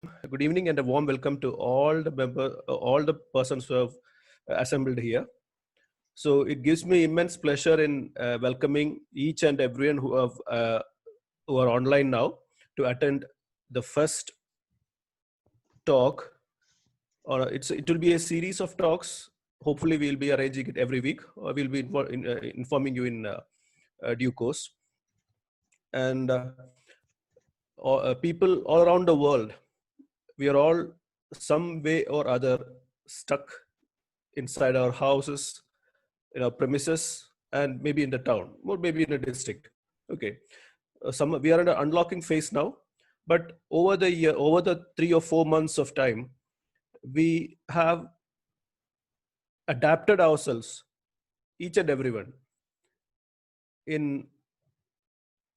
Good evening and a warm welcome to all the persons who have assembled here. So it gives me immense pleasure in welcoming each and everyone who are online now to attend the first talk. Or it will be a series of talks. Hopefully, we'll be arranging it every week, or we'll be informing you in due course. And people all around the world, we are all some way or other stuck inside our houses, in our premises, and maybe in the town, or maybe in a district. Okay, some we are in an unlocking phase now, but over the 3 or 4 months of time, we have adapted ourselves, each and everyone, in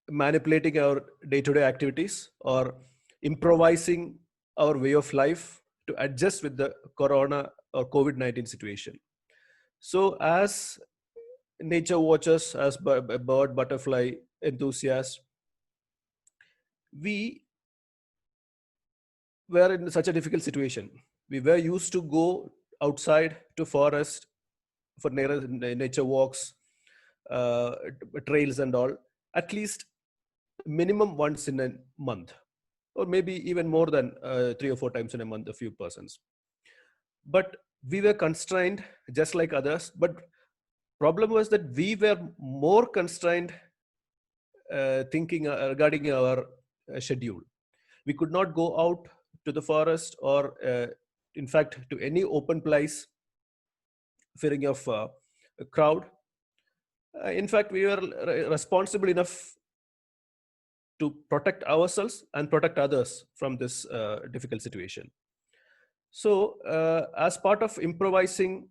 manipulating our day-to-day activities or improvising our way of life to adjust with the corona or COVID-19 situation. So, as nature watchers, as bird, butterfly enthusiasts, we were in such a difficult situation. We were used to go outside to forest for nature walks, uh, trails and all, at least minimum once in a month, or maybe even more than 3 or 4 times in a month, a few persons. But we were constrained just like others. But problem was that we were more constrained thinking regarding our schedule. We could not go out to the forest or, in fact, to any open place, fearing of a crowd. In fact, we were responsible enough to protect ourselves and protect others from this difficult situation. So, as part of improvising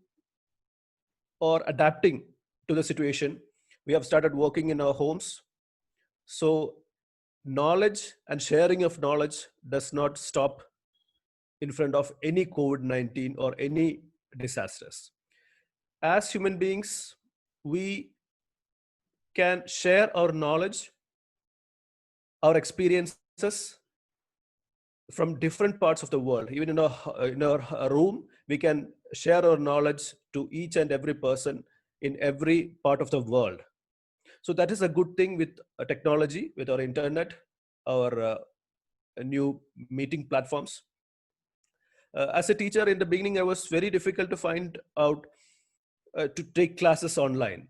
or adapting to the situation, we have started working in our homes. So, knowledge and sharing of knowledge does not stop in front of any COVID-19 or any disasters. As human beings, we can share our knowledge, our experiences from different parts of the world. Even in our room, we can share our knowledge to each and every person in every part of the world. So that is a good thing with technology, with our internet, our new meeting platforms. As a teacher, in the beginning, I was very difficult to find out to take classes online.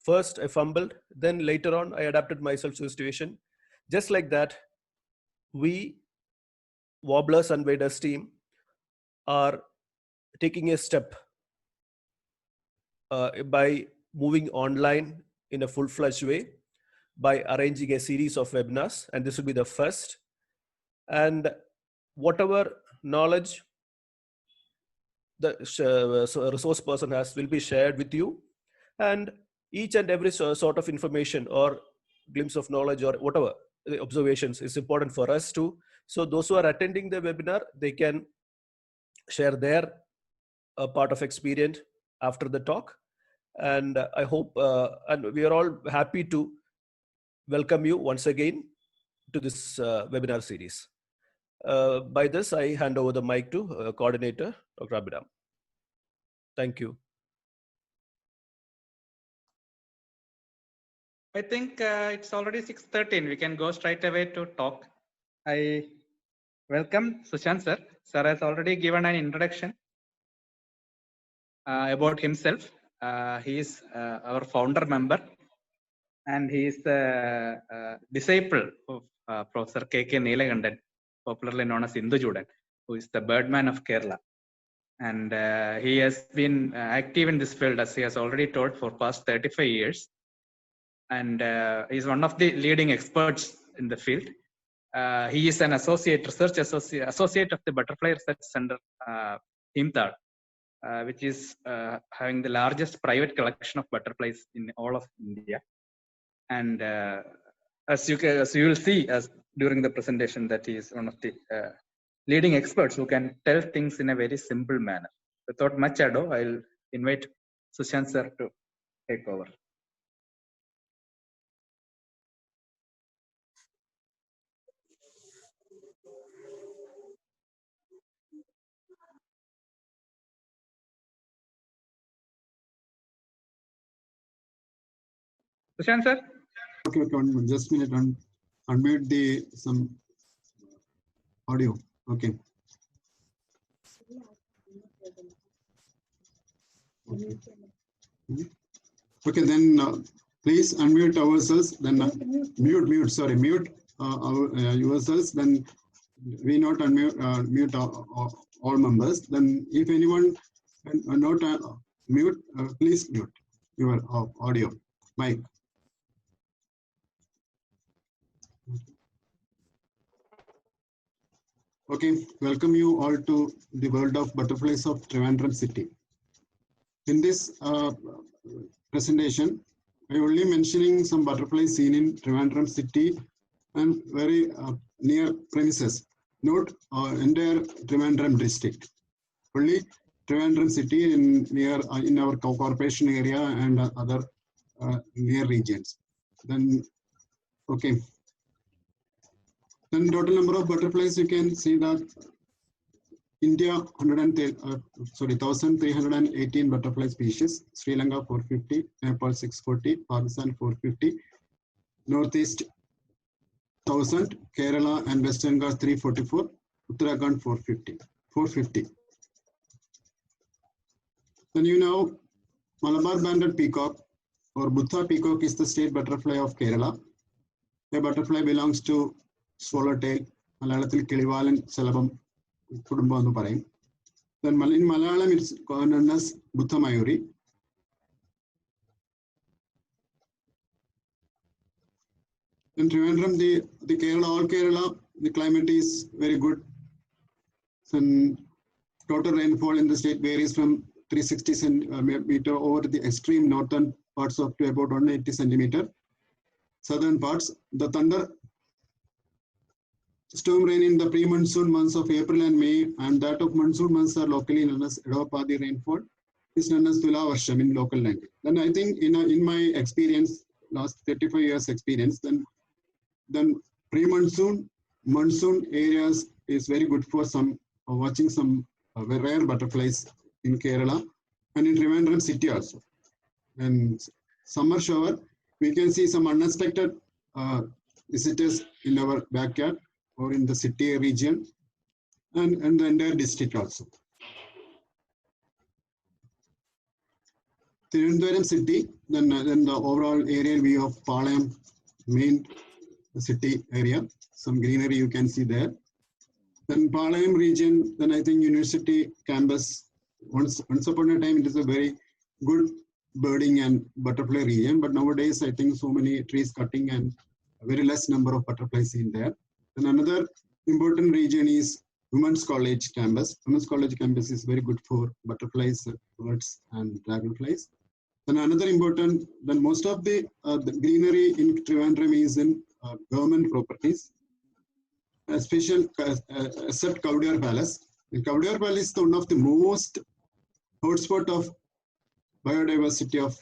First, I fumbled. Then later on, I adapted myself to the situation. Just like that, we, Wobblers and Waders team, are taking a step by moving online in a full-fledged way, by arranging a series of webinars, and this will be the first. And whatever knowledge the resource person has will be shared with you, and each and every sort of information or glimpse of knowledge or whatever the observations is important for us too. So those who are attending the webinar, they can share their part of experience after the talk. And I hope, and we are all happy to welcome you once again to this webinar series. By this, I hand over the mic to coordinator, Dr. Abhidam. Thank you. I think it's already 6:13. We can go straight away to talk. I welcome Sushant sir. Sir has already given an introduction about himself. He is our founder member, and he is the disciple of Professor K.K. Neelakandan, popularly known as Indu Judan, who is the birdman of Kerala. And he has been active in this field, as he has already told, for past 35 years. And he's one of the leading experts in the field. He is an research associate of the Butterfly Research Center, Himthal, which is having the largest private collection of butterflies in all of India. And as you will see as during the presentation, that he is one of the leading experts who can tell things in a very simple manner. Without much ado, I'll invite Sushant sir to take over. Sushant sir? Okay, just a minute. Unmute some audio. Okay. Okay, then please unmute ourselves. Then mute yourselves. Then we not unmute mute all members. Then if anyone not mute, please mute your audio mic. Okay, welcome you all to the world of butterflies of Trivandrum city. In this presentation, I only mentioning some butterflies seen in Trivandrum city and very near premises, not entire Trivandrum district. Only Trivandrum city in our corporation area and other near regions. Then, okay. Then total number of butterflies, you can see that India 1,318 butterfly species, Sri Lanka 450, Nepal 640, Pakistan 450, Northeast 1000, Kerala and Western Ghats 344, Uttarakhand 450. Then you know Malabar banded peacock or Buddha peacock is the state butterfly of Kerala. A butterfly belongs to swallowtail, Malalathil Kilivalan Salabam Kudumba ennu parayum. Then in Malayalam it's known as Buddha Mayuri. In Trivandrum, the Kerala, all Kerala, the climate is very good. And total rainfall in the state varies from 360 centimeter over the extreme northern parts up to about 180 centimeter. Southern parts, the thunder storm rain in the pre-monsoon months of April and May and that of monsoon months are locally known as Edopadi rainfall is known as Tula Varsham in local language. Then I think in my experience, last 35 years experience, then pre-monsoon, monsoon areas is very good for some watching some very rare butterflies in Kerala and in Trivandrum city also. And summer shower, we can see some unexpected visitors in our backyard or in the city region and the entire district also. Trivandrum city, then the overall aerial view of Palayam, main city area, some greenery you can see there. Then Palayam region, then I think university campus, once upon a time it is a very good birding and butterfly region, but nowadays I think so many trees cutting and very less number of butterflies in there. And another important region is Women's College campus. Women's College campus is very good for butterflies, birds, and dragonflies. Then another important, then most of the greenery in Trivandrum is in government properties, especially except Kavdiyar Palace. The Kavdiyar Palace is one of the most hotspot of biodiversity of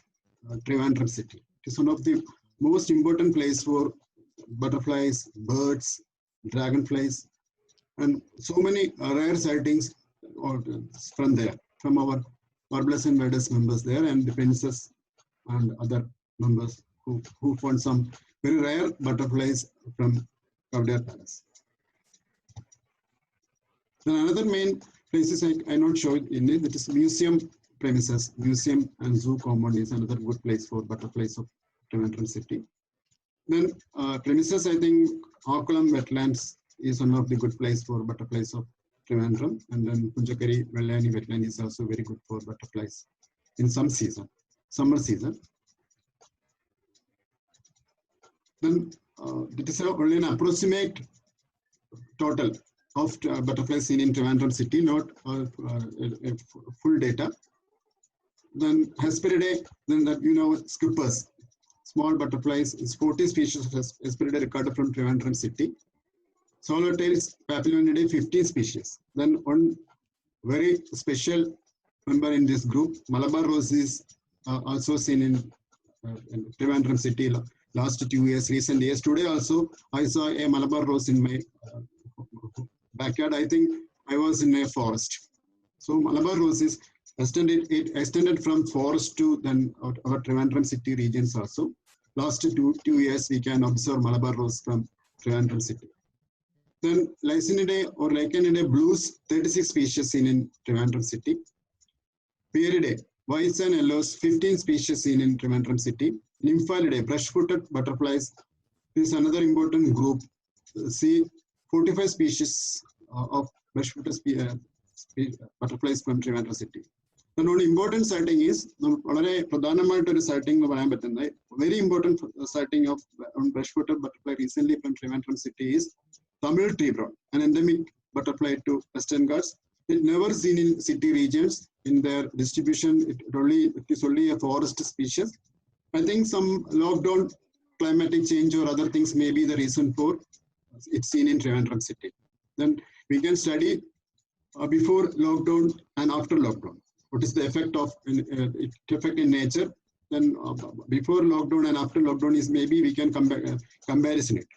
Trivandrum city. It is one of the most important place for butterflies, birds, dragonflies, and so many rare sightings from there, from our Warblers and Waders members there and the princess and other members who found some very rare butterflies from Kavdiyar Palace. Then another main places I not showed in it, that is museum premises. Museum and zoo compound is another good place for butterflies of Trivandrum city. Then premises, I think Akalam wetlands is one of the good place for butterflies of Trivandrum, and then Punjakari Vellani wetland is also very good for butterflies in some season, summer season. Then it is only an approximate total of butterflies seen in Trivandrum city, not full data. Then Hesperidae, then that skippers, small butterflies, is 40 species of Hesperidae recorded from Trivandrum city. Swallowtails, Papilionidae, 15 species. Then one very special member in this group, Malabar rose, is also seen in Trivandrum city last 2 years, recent years. Today also, I saw a Malabar rose in my backyard. I think I was in a forest. So Malabar rose is extended from forest to then our Trivandrum city regions also. last two years, we can observe Malabar rose from Trivandrum city. Then Lysinidae or Licanidae blues, 36 species seen in Trivandrum city. Pieridae, whites and yellows, 15 species seen in Trivandrum city. Nymphalidae, brush-footed butterflies. This is another important group. See, 45 species of brush-footed butterflies from Trivandrum city. The one important sighting is very important sighting of brush-footed butterfly recently from Trivandrum city is Tamil tree brown, an endemic butterfly to Western Ghats. It never seen in city regions. In their distribution, it is only a forest species. I think some lockdown, climatic change or other things may be the reason for it's seen in Trivandrum city. Then we can study before lockdown and after lockdown. What is the effect of effect in nature? Then before lockdown and after lockdown is maybe we can comparison it,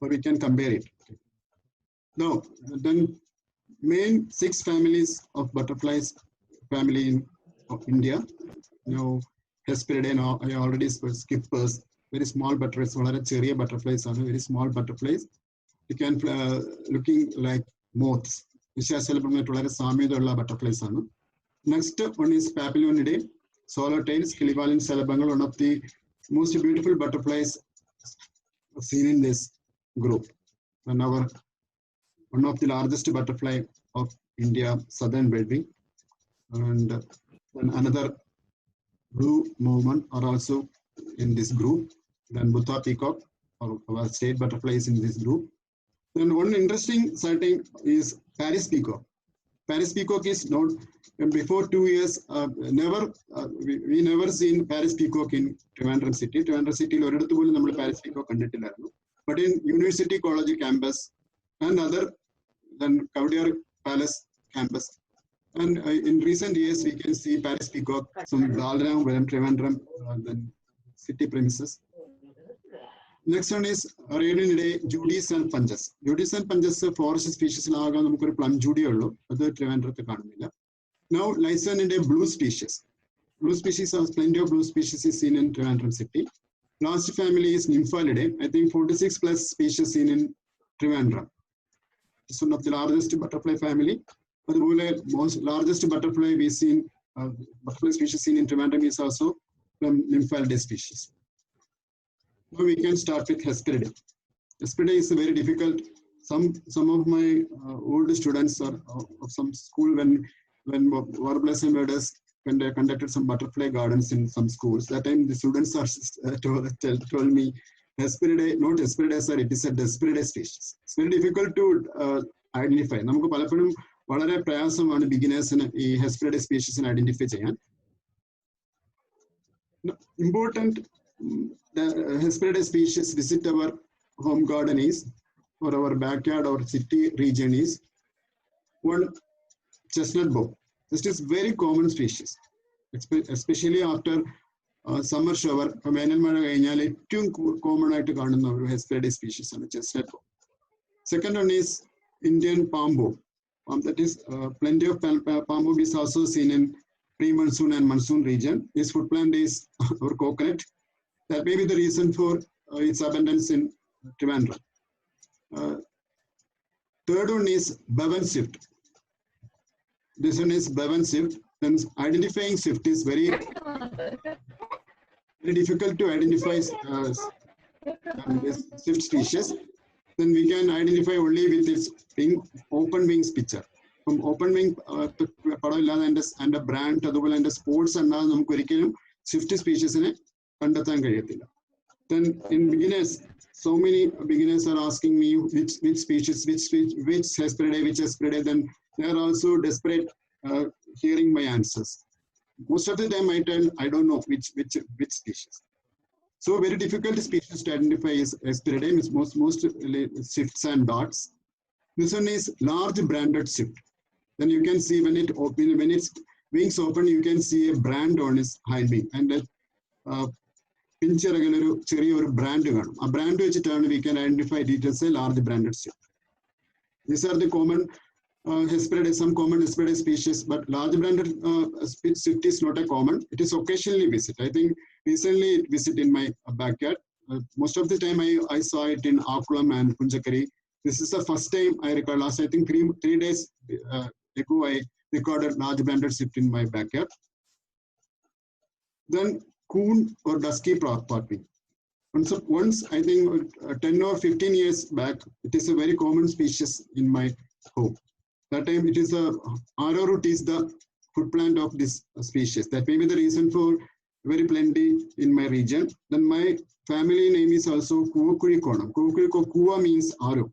or we can compare it. Now, then main 6 families of butterflies family in India. Now, Hesperidae, now I already skippers, very small butterflies, butterflies are very small butterflies. You can looking like moths. Butterflies. Next one is Papilionidae, swallowtails, Kilivalin salabangal, one of the most beautiful butterflies seen in this group. And one of the largest butterfly of India, southern beltwing, and then another blue movement are also in this group. Then Butha peacock, or our state butterflies in this group. Then one interesting sighting is Paris peacock. Paris peacock is not, before 2 years, we never seen Paris peacock in Trivandrum city. Trivandrum city, Paris peacock, but in University College campus and other than Kavadiyar Palace campus. And in recent years, we can see Paris peacock, some Dalram, Trivandrum, then city premises. Next one is Radionidae, Judies and Punjas. Judies and Punjas forest species plum Judy or other Trivandrum. Now, Lysinidae blue species. Blue species has plenty of blue species is seen in Trivandrum city. Last family is Nymphalidae. I think 46 plus species seen in Trivandrum. It's one of the largest butterfly family. But the most largest butterfly we seen, butterfly species seen in Trivandrum is also from Nymphalidae species. Now we can start with Hesperidae. Hesperidae is very difficult. Some of my old students or of some school when Warblers and Birders conducted some butterfly gardens in some schools. That time the students are told me Hesperidae, not Hesperidae, sir, it is a Hesperidae species. It's very difficult to identify. നമുക്ക് പലപ്പോഴും വളരെ പ്രയാസമാണ് ബിഗിനേഴ്സിന് ഈ Hesperidae species identify ചെയ്യാൻ. Important the Hesperidae species visit our home garden is, or our backyard or city region is, one chestnut bow. This is very common species, especially after summer shower. Common Hesperidae species and chestnut bow. Second one is Indian palm bow. That is plenty of palm bow is also seen in pre-monsoon and monsoon region. This food plant is our coconut. That may be the reason for its abundance in Trivandrum. Third one is Bevan swift. This one is Bevan swift. Then identifying swift is very difficult to identify this swift species. Then we can identify only with its open wings picture. From open wing and a brand and a sports and swift species in it. Then in beginners, so many beginners are asking me which species, which Hesperidae, then they are also desperate hearing my answers. Most of the time I tell I don't know which species. So very difficult species to identify is Hesperidae, is most swifts and dots. This one is large branded swift. Then you can see when its wings open, you can see a brand on its hind wing, and brand. A brand which we can identify details a large branded swift. These are the common Hesperidae, some common Hesperidae species, but large branded swift is not a common. It is occasionally visit. I think recently visit in my backyard. Most of the time I saw it in Akulam and Punjakari. This is the first time I record. Last, I think, three days ago, I recorded large banded shift in my backyard. Then coon or dusky parping. Once, I think 10 or 15 years back, it is a very common species in my home. That time it is arrowroot is the food plant of this species. That may be the reason for very plenty in my region. Then my family name is also Kuvakurikonam. Kuva means arrow.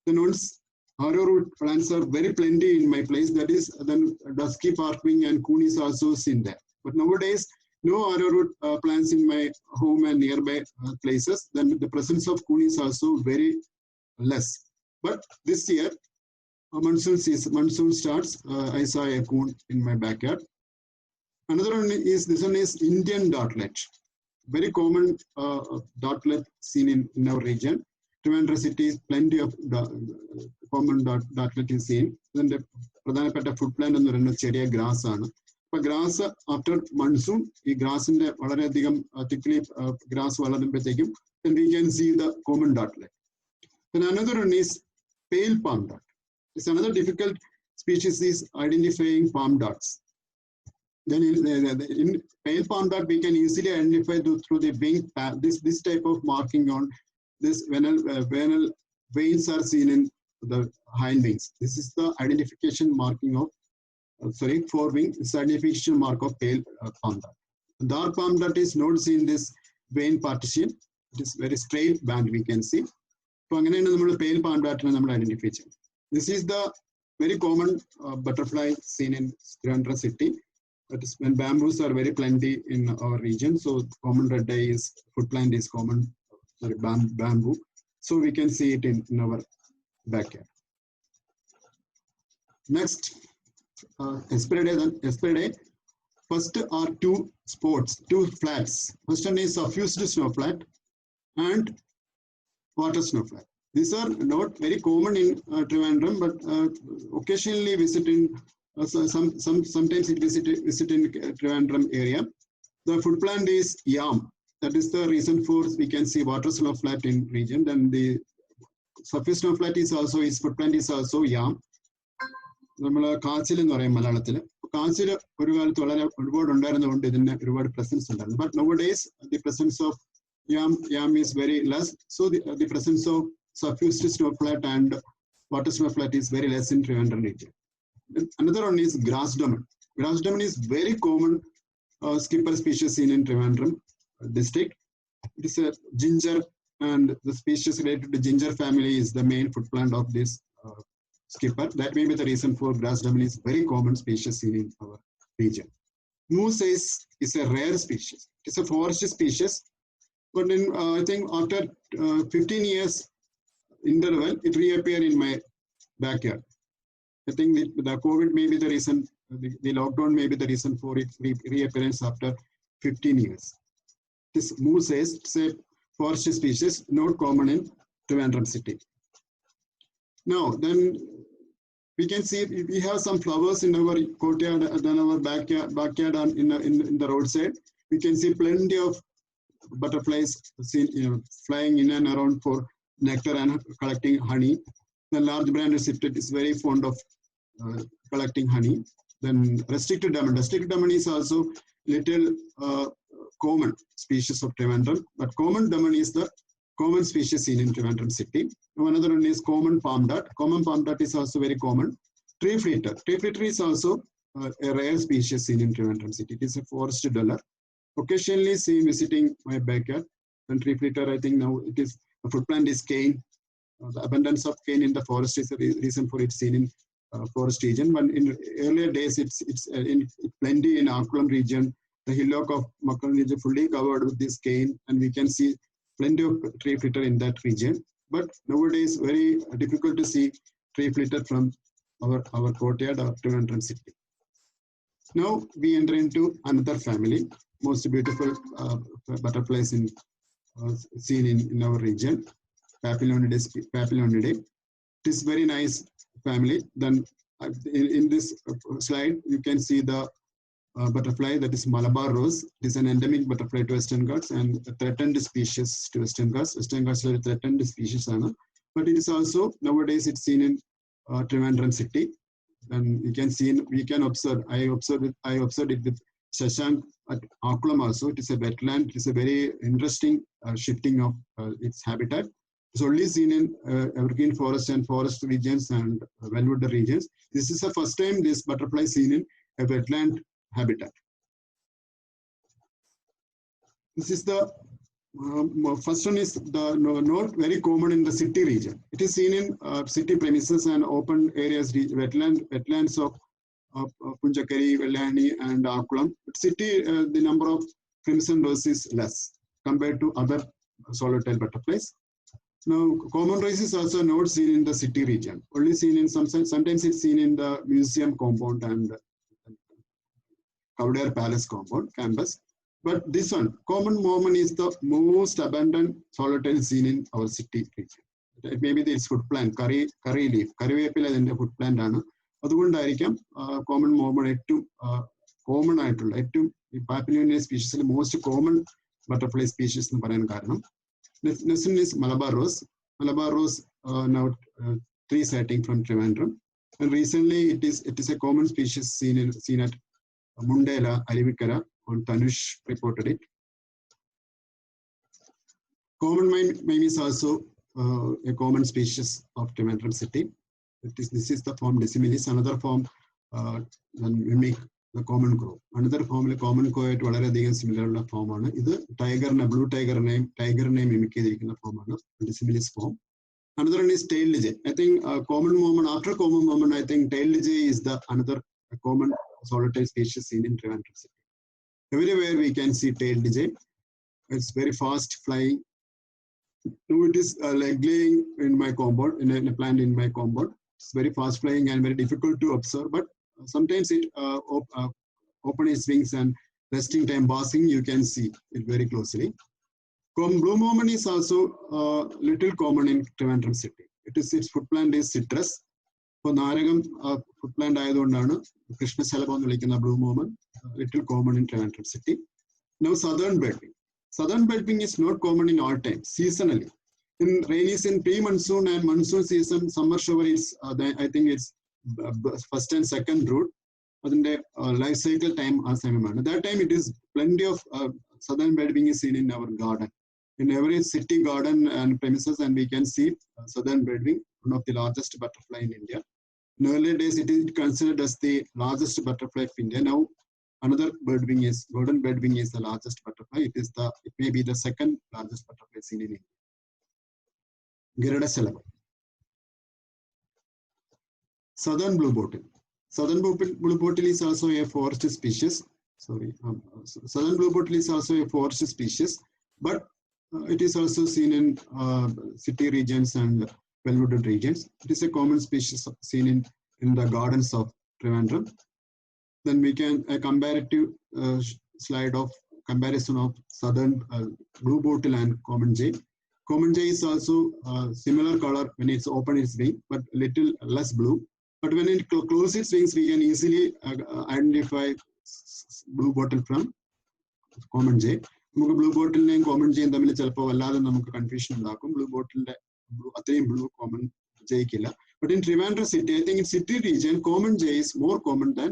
Then once arrowroot plants are very plenty in my place, that is then dusky parping and coon is also seen there. But nowadays, no arrowroot plants in my home and nearby places. Then the presence of coon is also very less. But this year, monsoon starts. I saw a coon in my backyard. Another one is, this one is Indian dotlet. Very common dotlet seen in our region. Trivandrum city, plenty of common dotlet is seen. Then the Pradhanapetta food plant and the Cheria grass. But grass after monsoon, the grass in the thickly grass, then we can see the common dotlet. Then another one is pale palm dot. It's another difficult species is identifying palm dots. Then in pale palm dot, we can easily identify through the wing. This type of marking on this vernal veins are seen in the hind wings. This is the identification marking of forewing. It's identification mark of pale palm dot. Dark palm dot is not seen this vein partition. It is very straight band we can see. So pale palm dot identify. This is the very common butterfly seen in Trivandrum city. That is when bamboos are very plenty in our region. So common red eye is food plant is common bamboo. So we can see it in our backyard. Next, Hesperidae. First are two flats. First one is suffused snow flat and water snow flat. These are not very common in Trivandrum, but occasionally visit in sometimes it visit in Trivandrum area. The food plant is yam. That is the reason for we can see water snow flat in region. Then the surface snow flat is also food plant is also yam. Kaachil എന്ന് പറയും മലയാളത്തിൽ. കാച്ചിൽ ഒരു കാലത്ത് വളരെ ഒരുപാട് ഉണ്ടായിരുന്നതുകൊണ്ട് ഇതിന് ഒരുപാട് presence ഉണ്ടായിരുന്നു. But nowadays the presence of yam is very less. So the presence of suffused snow flat and water snow flat is very less in Trivandrum region. Another one is grass domain. Grass domain is very common skipper species seen in Trivandrum district. It is a ginger, and the species related to ginger family is the main food plant of this skipper. That may be the reason for grass domain is very common species seen in our region. Moose is a rare species. It's a forest species, but in I think after 15 years interval, it reappeared in my backyard. I think the COVID may be the reason, the lockdown may be the reason for its reappearance after 15 years. This moose is a forest species, not common in Trivandrum city. Now, then we can see we have some flowers in our courtyard, then our backyard and in the roadside. We can see plenty of butterflies seen, flying in and around for nectar and collecting honey. The large banded shifted is very fond of collecting honey. Then restricted diamond. Restricted diamond is also little common species of Trivandrum, but common diamond is the common species seen in Trivandrum city. Another one is common palm dot. Common palm dot is also very common. Tree fleeter. Tree fleeter is also a rare species seen in Trivandrum city. It is a forest dweller. Occasionally seen visiting my backyard. And tree fleeter, I think now it is a food plant is cane. The abundance of cane in the forest is the reason for it seen in forest region. But in earlier days, it's plenty in Akulam region. The hillock of Makkalam region fully covered with this cane, and we can see plenty of tree fleeter in that region. But nowadays, very difficult to see tree fleeter from our courtyard or Trivandrum city. Now we enter into another family, most beautiful butterflies seen in our region, Papilonidae. It is very nice family. Then in this slide, you can see the butterfly, that is Malabar rose. It is an endemic butterfly to Western Ghats and a threatened species to Western Ghats. Western Ghats is a threatened species, but it is also nowadays it's seen in Trivandrum city, and you can see we can observe. I observed it with Shashank at Akulam also. It is a wetland. It is a very interesting shifting of its habitat. It's only seen in evergreen forest and forest regions and wellwood regions. This is the first time this butterfly is seen in a wetland habitat. This is the first one is the not very common in the city region. It is seen in city premises and open areas, wetlands of Punjakari, Vellani, and Akulam. City, the number of crimson rose is less compared to other swallowtail butterflies. Now, common rose is also not seen in the city region. Only seen in sometimes it's seen in the museum compound and Kavadar Palace compound campus. But this one, common mormon, is the most abundant swallowtail seen in our city region. Maybe it's food plant, curry leaf, curryvepila is a food plant. അതുകൊണ്ടായിരിക്കാം common മോമൺ ഏറ്റവും common ആയിട്ടുള്ള ഏറ്റവും പാപ്പിലിയോണിയ സ്പീഷീസിലെ most common butterfly species എന്ന് പറയാൻ കാരണം. Next is Malabar rose. Malabar rose now 3 sighting from Trivandrum, and recently it is a common species seen at Mundela, Arivikara. On Tanush reported it. Common mime is also a common species of Trivandrum city. This is the form Decimilis. Another form mimic the common crow. Another form common crow at Valaradigan similar form. This tiger blue tiger name mimic form Decimilis form. Another one is tailed jay. I think common mormon, after common mormon, I think tailed jay is the another common swallowtail species seen in Trivandrum city. Everywhere we can see tailed jay. It's very fast flying. Now it is like laying in my compound, in a plant in my compound. It's very fast flying and very difficult to observe, but sometimes it open its wings and resting time basking, you can see it very closely. Blue mormon is also little common in Trivandrum city. Its food plant is citrus. For Naragam food plant ayadondana Krishna Salabam vilikkunna blue mormon little common in Trivandrum city. Now southern bedwing. Southern bedwing is not common in all times, seasonally. In rainy season, pre-monsoon and monsoon season, summer shower is I think it's first and second root. Life cycle time as at that time it is plenty of southern bedwing is seen in our garden. In every city garden and premises, and we can see southern bedwing, one of the largest butterfly in India. In earlier days, it is considered as the largest butterfly of India. Now, another birdwing is golden bedwing is the largest butterfly. It may be the second largest butterfly seen in India. Girada Salabam. Southern blue bottle. Southern blue bottle is also a forest species. Southern blue bottle is also a forest species, but it is also seen in city regions and well-wooded regions. It is a common species seen in the gardens of Trivandrum. Then we can a comparative slide of comparison of southern blue bottle and common jay. Common jay is also similar color when it's open its wing, but little less blue. But when it closes its wings, we can easily identify blue bottle from common jay. Blue bottle and common jay തമ്മിൽ ചിലപ്പോൾ വല്ലാതെ നമുക്ക് confusion ഉണ്ടാക്കും. Blue bottle അത്രയും blue common jay killa. But in Trivandrum city, I think in city region, common jay is more common than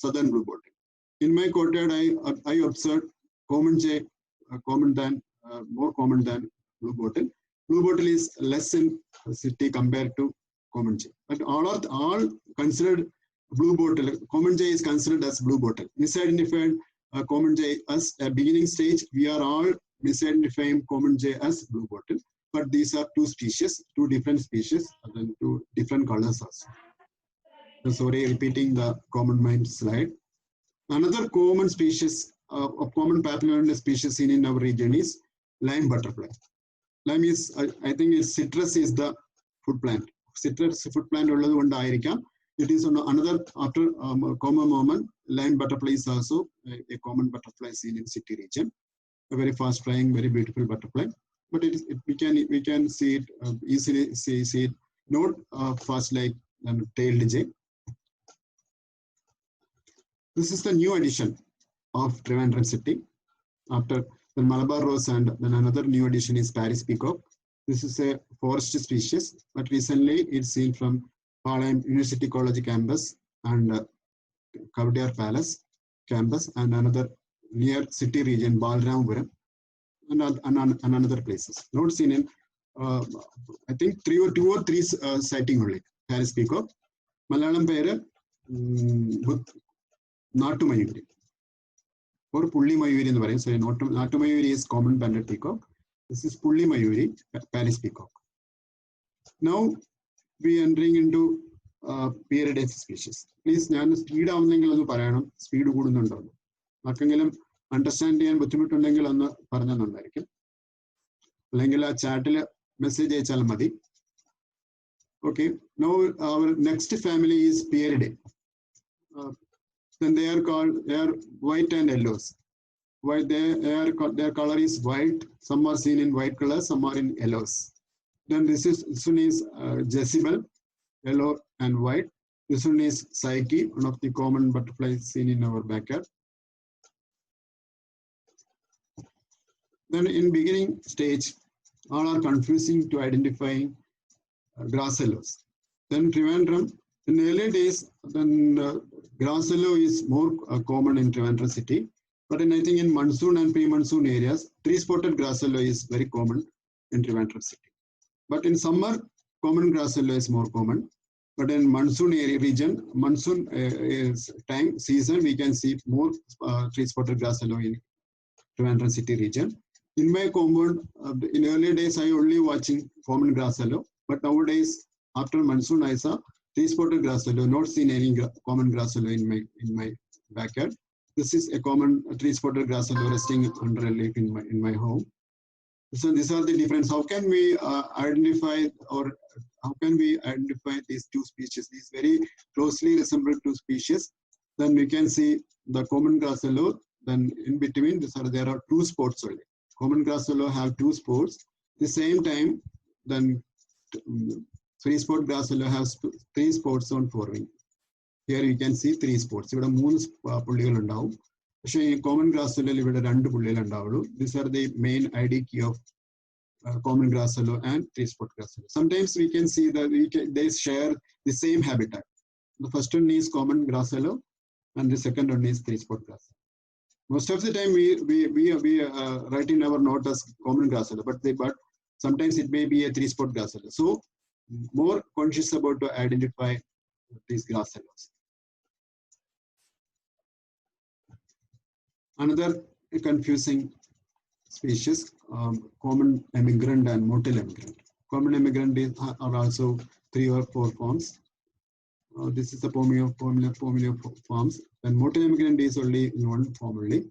southern blue bottle. In my courtyard, I observed common jay more common than blue bottle. Blue bottle is less in city compared to common jay. But all considered blue bottle. Common jay is considered as blue bottle. Misidentified common jay as a beginning stage. We are all misidentifying common jay as blue bottle. But these are two species, two different species, and then two different colors also. So sorry, repeating the common mind slide. Another common species of common papillon species seen in our region is lime butterfly. Lime is, I think, citrus is the food plant. Citrus food plant ulladu kondaayirikam. It is another after common mormon. Lime butterfly is also a common butterfly seen in city region. A very fast flying, very beautiful butterfly. But we can see it easily. See it not fast like tailed jay. This is the new addition of Trivandrum city. After the Malabar rose, and then another new addition is Paris peacock. This is a forest species, but recently it's seen from Palayam University College campus and Kavadiyar Palace campus, and another near city region, Balrampuram, and another places. Not seen in, I think two or three sighting only. Paris peacock. Malayalam pere Nattumayuri or Pulli Mayuri in the variant. So Nattumayuri is common banded peacock. This is Pulli Mayuri, Paris peacock. Now we are entering into period species. Please, I speed speed understand and chat message. Okay, now our next family is Pieridae. Then they are white and yellows. Why their color is white. Some are seen in white color, some are in yellows. Then this one is Jezebel, yellow and white. This one is Psyche, one of the common butterflies seen in our backyard. Then in beginning stage, all are confusing to identifying grass yellows. Then Trivandrum, in early days, then grass yellow is more common in Trivandrum city. But I think in monsoon and pre-monsoon areas, three-spotted grass yellow is very common in Trivandrum city. But in summer, common grass yellow is more common. But in monsoon area region, monsoon time season, we can see more three-spotted grass yellow in Trivandrum city region. In my compound, in early days, I only watching common grass yellow. But nowadays, after monsoon, I saw three-spotted grass yellow. Not seen any common grass yellow in my backyard. This is a common three-spotted grass yellow resting under a leaf in my home. So these are the difference. How can we identify these two species? These very closely resemble two species. Then we can see the common grass yellow. Then in between, there are two spots only. Common grass yellow have two spots. At the same time, then three-spot grass yellow has three spots on forewing. Here you can see three spots. Here are common grass yellow. These are the main ID key of common grass yellow and three-spot grass yellow. Sometimes we can see that they share the same habitat. The first one is common grass yellow, and the second one is three-spot grass yellow. Most of the time we write in our note as common grass yellow, but sometimes it may be a three-spot grass yellow. So more conscious about to identify these grass yellows. Another confusing species, common emigrant and motile emigrant. Common emigrant are also 3 or 4 forms. This is the familiar forms. And motile emigrant is only in one form only.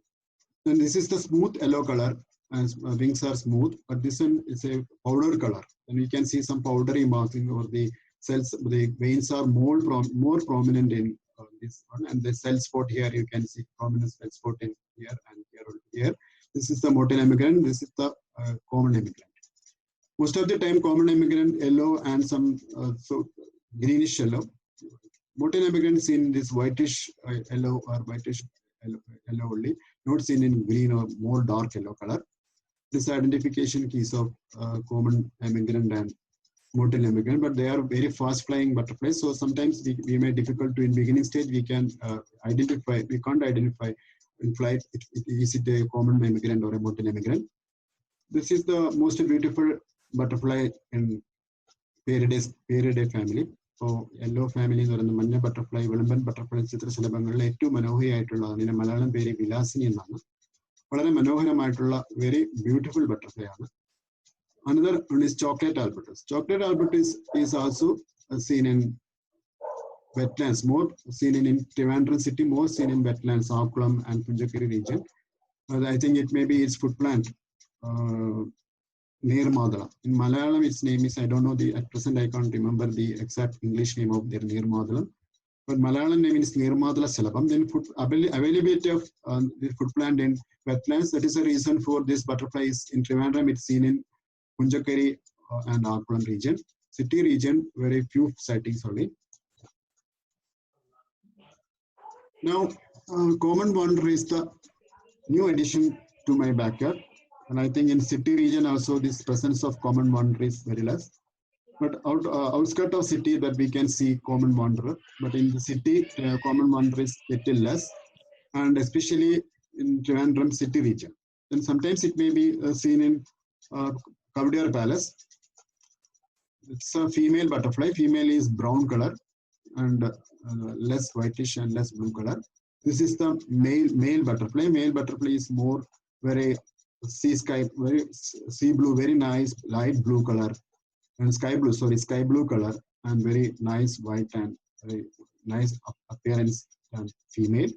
Then this is the smooth yellow color, as wings are smooth, but this one is a powder color. And you can see some powdery marking over the cells. The veins are more prominent in this one, and the cell spot here you can see prominent cell spot in here and here. This is the motile emigrant. This is the common emigrant. Most of the time, common emigrant yellow and some greenish yellow. Motile emigrant seen in this whitish yellow or whitish yellow only, not seen in green or more dark yellow color. This identification keys of common emigrant and motile emigrant, but they are very fast flying butterflies. So sometimes we may difficult to in beginning stage we can identify. We can't identify in flight. Is it a common emigrant or a motile emigrant? This is the most beautiful butterfly in Pieridae family. So yellow family is the manya butterfly, Vilamban butterfly, Chitra Salabangal, two Manohi Aitula, in a Malayalam very Vilasini and Mana. But a Manohara Maitula, very beautiful butterfly. Another one is chocolate albatross. Chocolate albatross is also seen in wetlands, more seen in Trivandrum city, more seen in wetlands, Akulam and Punjakiri region. I think it may be its food plant, Nirmadala. In Malayalam, its name is, I don't know, at present I can't remember the exact English name of their Nirmadala. But Malayalam name is Nirmadala Salabam. Then availability of the food plant in wetlands, that is a reason for this butterfly is in Trivandrum, it's seen in Punjakari and Akulam region. City region, very few sightings only. Now, Common wanderer is the new addition to my backyard. And I think in city region also this presence of common wanderer is very less. But outskirts of city that we can see common wanderer. But in the city, common wanderer is little less. And especially in Trivandrum city region. Then sometimes it may be seen in Kavadiyar Palace. It's a female butterfly. Female is brown color and less whitish and less blue color. This is the male butterfly. Male butterfly is more very very sea blue, very nice light blue color, and sky blue color, and very nice white and very nice appearance and female.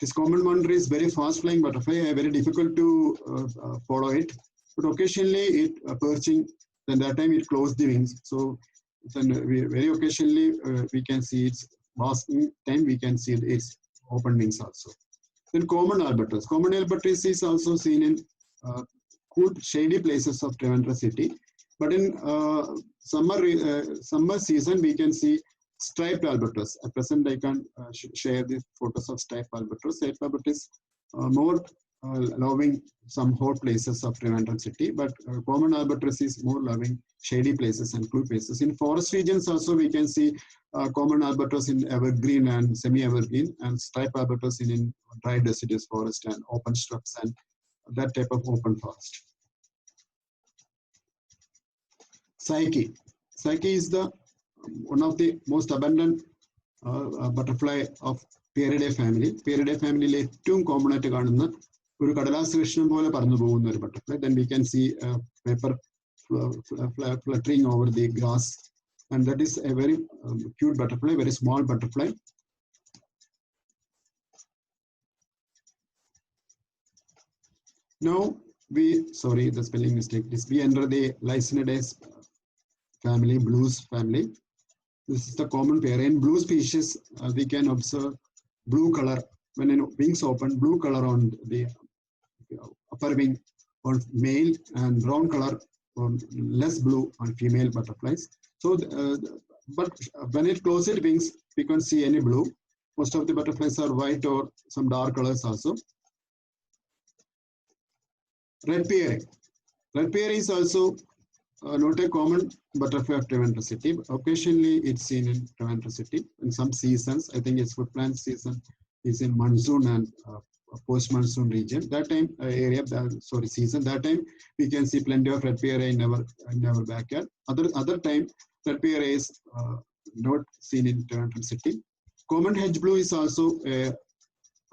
This common wanderer is very fast flying butterfly, very difficult to follow it, but occasionally it perching, then that time it closed the wings. So then very occasionally we can see its basking time, we can see its open wings also. Then common albatross. Common albatross is also seen in cool shady places of Trivandrum city. But in summer season, we can see striped albatross. At present, I can share the photos of striped albatross. Striped albatross is more loving some hot places of Trivandrum city, but common albatross is more loving shady places and cool places. In forest regions also, we can see common albatross in evergreen and semi-evergreen, and striped albatross in dry deciduous forest and open shrubs and that type of open forest. Psyche. Psyche is the one of the most abundant butterfly of Pieridae family. Pieridae family is ഏറ്റവും common ആയിട്ട് കാണുന്ന ഒരു കടലാസ് കൃഷ്ണൻ പോലെ പറന്നു പോകുന്ന ഒരു butterfly. Then we can see paper fluttering over the grass, and that is a very cute butterfly, very small butterfly. Now sorry, the spelling mistake. We enter the Lycaenidae family, blues family. This is the common pair. In blue species, we can observe blue color when wings open, blue color on the upper wing on male, and brown color on less blue on female butterflies. So, but when it closes wings, we can't see any blue. Most of the butterflies are white or some dark colors also. Red pear. Red pear is also not a common butterfly of Trivandrum city. Occasionally, it's seen in Trivandrum city in some seasons. I think its food plant season is in monsoon and post-monsoon region. That time season. That time we can see plenty of red pear in our backyard. Other time, red pear is not seen in Trivandrum city. Common hedge blue is also a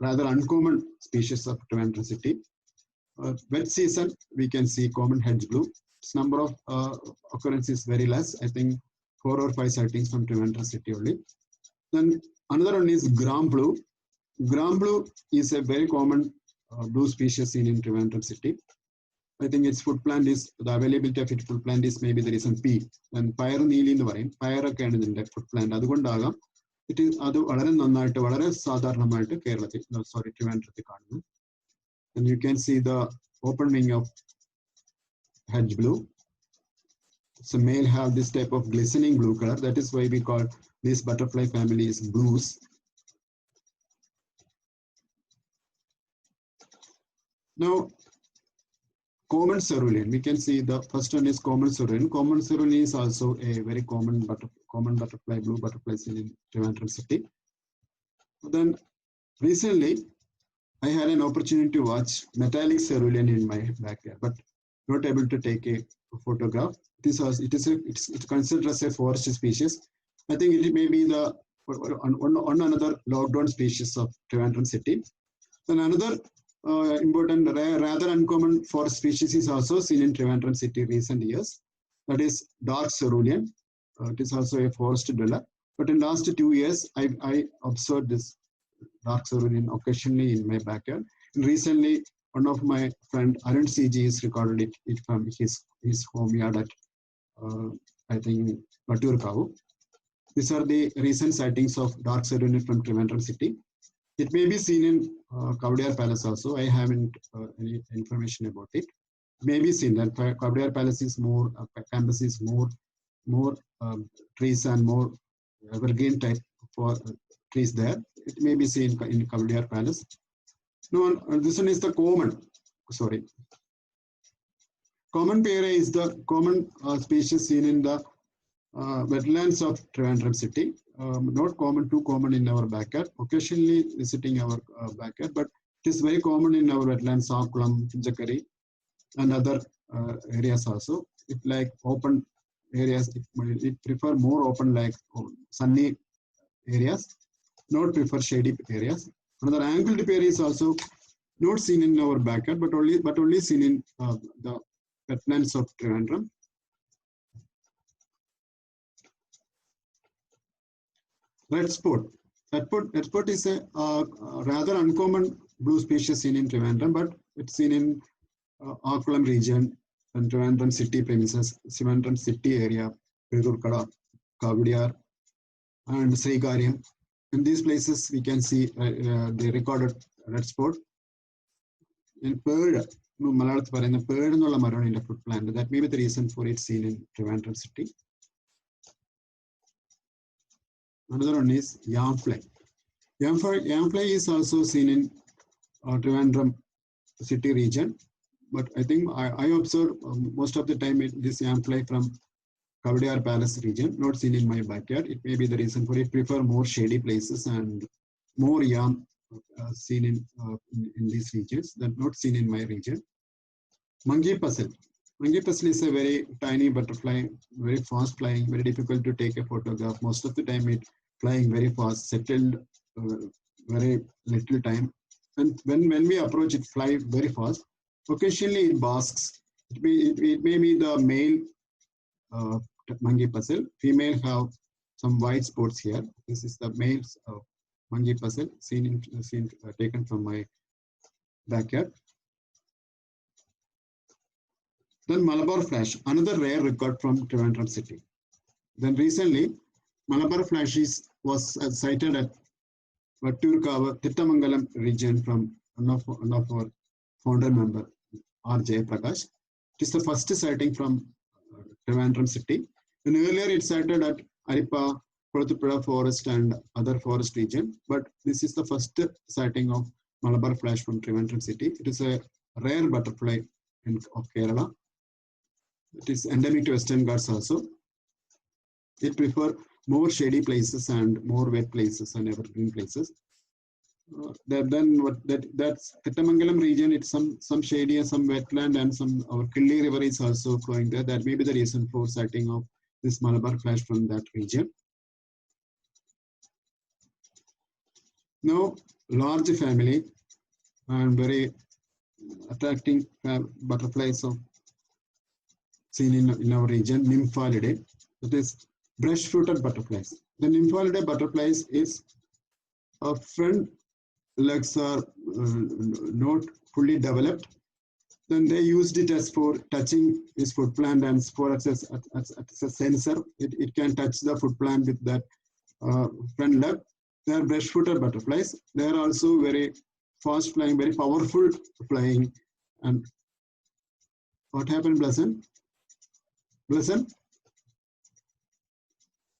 rather uncommon species of Trivandrum city. Wet season, we can see common hedge blue. Its number of occurrence is very less. I think 4 or 5 sightings from Trivandrum city only. Then another one is gram blue. Gram blue is a very common blue species seen in Trivandrum city. I think its food plant is, the availability of its food plant is maybe the reason P. And Pyre Neeli in the Varin, Pyre can in the food plant. Adugundagam, it is other Nanaita, Vadara Sadarnamata, Kerala, sorry, Trivandrum. And you can see the open wing of hedge blue. So male have this type of glistening blue color. That is why we call this butterfly family is blues. Now, common cerulean. We can see the first one is common cerulean. Common cerulean is also a very common butterfly, blue butterfly seen in Trivandrum city. Then recently, I had an opportunity to watch metallic cerulean in my backyard, but not able to take a photograph. It's considered as a forest species. I think it may be the another lockdown species of Trivandrum city. Then another important, rather uncommon forest species is also seen in Trivandrum city recent years. That is dark cerulean. It is also a forest dweller. But in last 2 years, I observed this dark cerulean occasionally in my backyard. And recently, one of my friend Arun CG has recorded it from his home yard at I think Vaturkavu. These are the recent sightings of dark cerulean from Trivandrum city. It may be seen in Kavadiyar Palace also. I haven't any information about it. May be seen that Kavadiyar Palace is more campus is more trees and more evergreen type for trees there. it may be seen in Kavadiyar Palace. No, this one is the common. Sorry. Common pere is the common species seen in the wetlands of Trivandrum city. Not common, too common in our backyard. Occasionally visiting our backyard, but it is very common in our wetlands, Sakulam, Jakari, and other areas also. It like open areas. It prefer more open, like sunny areas. Not prefer shady areas. Another angled pere is also not seen in our backyard, but only seen in the wetlands of Trivandrum. Red spot. Red spot is a rather uncommon blue species seen in Trivandrum, but it's seen in Arkulam region and Trivandrum city premises, Trivandrum city area, Perurkada, Kavadiyar, and Srikaryam. In these places, we can see the recorded red spot. In Perd, Malayath parayna Perd ennulla maram in foot plant. That may be the reason for it seen in Trivandrum city. Another one is yamfly. Yamfly is also seen in Trivandrum city region, but I think I observe most of the time this yamfly from Kavadiyar Palace region, not seen in my backyard. It may be the reason for it. Prefer more shady places and more yam seen in these regions than not seen in my region. Monkey puzzle. Monkey puzzle is a very tiny butterfly, very fast flying, very difficult to take a photograph. Most of the time it flying very fast, settled very little time. And when we approach it, fly very fast. Occasionally it basks. It may be the male monkey puzzle. Female have some white spots here. This is the male monkey puzzle taken from my backyard. Then Malabar flash, another rare record from Trivandrum city. Then recently, Malabar flash was sighted at Vatturkava, Tittamangalam region from one of our founder member, R. Jayaprakash. It is the first sighting from Trivandrum city. And earlier it sighted at Aripa, Kolathuppuzha forest and other forest region. But this is the first sighting of Malabar flash from Trivandrum city. It is a rare butterfly of Kerala. It is endemic to Western Ghats also. It prefers more shady places and more wet places and evergreen places. That's Tittamangalam region. It's some shady and some wetland, and our Killi river is also flowing there. That may be the reason for sighting of this Malabar flash from that region. Now, large family and very attracting butterflies of seen in our region, Nymphalidae. That is brush-footed butterflies. The Nymphalidae butterflies is front legs are not fully developed. Then they used it as for touching this foot plant and for as a sensor. It can touch the foot plant with that front leg. They are brush-footed butterflies. They are also very fast flying, very powerful flying. And what happened, Blessing? Blessing?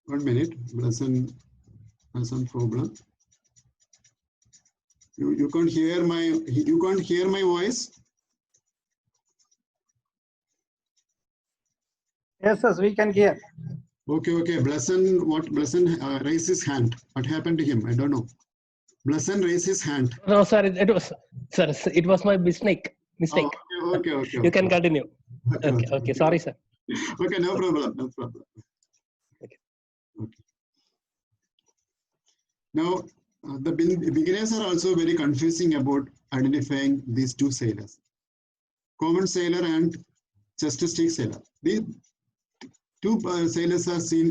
1 minute. Blessing has some problem. You can't hear my voice. Yes, we can hear. Okay. Blessing raised his hand. What happened to him? I don't know. Blessing raised his hand. No, sir, it was my mistake. Oh, okay. You can continue. Okay. Sorry, sir. Okay, no problem. Okay. Now, the beginners are also very confusing about identifying these two sailors, common sailor and chest-stick sailor. These two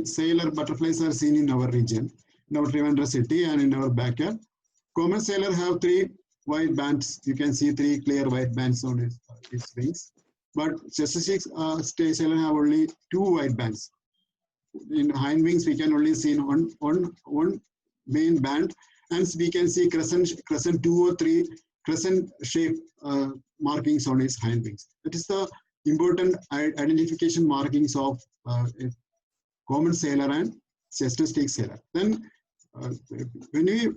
sailor butterflies are seen in our region, in our Trivandrum city and in our backyard. Common sailor have 3 white bands. You can see 3 clear white bands on its wings. But chest-stick sailor have only 2 white bands. In hind wings, we can only see one main band, and we can see crescent 2 or 3 crescent shape markings on its hind wings. That is the important identification markings of a common sailor and chest-stick sailor. Then when we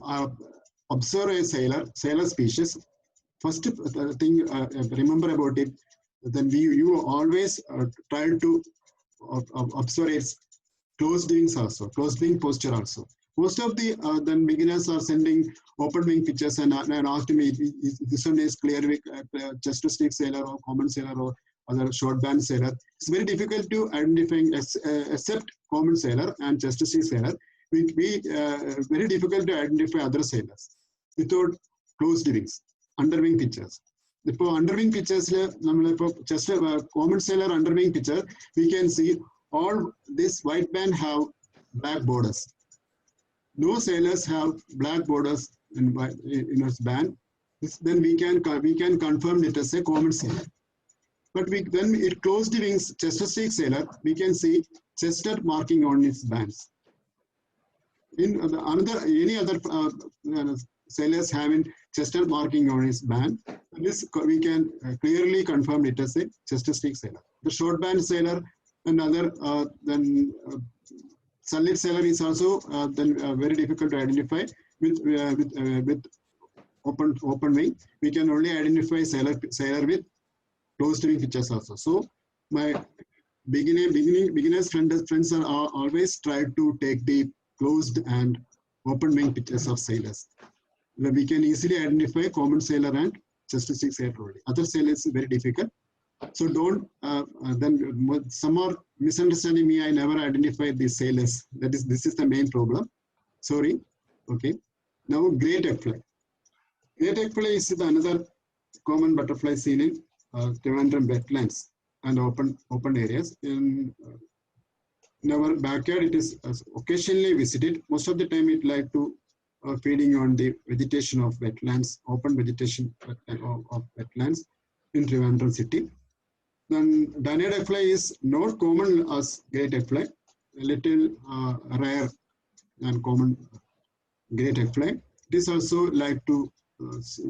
observe a sailor species, first thing remember about it, then you always try to observe its closed wings also, closed wing posture also. Most of the then beginners are sending open wing pictures and asked me, this one is clear wing, chest to stick sailor or common sailor or other short band sailor. It's very difficult to identify except common sailor and chest to stick sailor. Very difficult to identify other sailors without closed wings, underwing pictures. ഇപ്പോൾ underwing pictures നമ്മളിപ്പോൾ just common sailor underwing picture, we can see all this white band have black borders. No sailors have black borders in its band. Then we can confirm it as a common sailor. But when it closed wings chest stick sailor, we can see chested marking on its bands. In any other sailors having chested marking on its band, this we can clearly confirm it as a chest stick sailor. The short band sailor and other solid sailor is also then very difficult to identify with open wing. We can only identify sailor with closed wing pictures also. So my beginners friends are always try to take the closed and open wing pictures of sailors. We can easily identify common sailor and chest stick sailor only. Other sailors is very difficult. So don't then some are misunderstanding me. I never identified these sailors. This is the main problem. Sorry. Okay. Now great egg fly. Great egg fly is another common butterfly seen in Trivandrum wetlands and open areas. In our backyard, it is occasionally visited. Most of the time, it like to feeding on the vegetation of wetlands, open vegetation of wetlands in Trivandrum city. Then Danaid egg fly is not common as great egg fly, a little rare and common great egg fly. It is also like to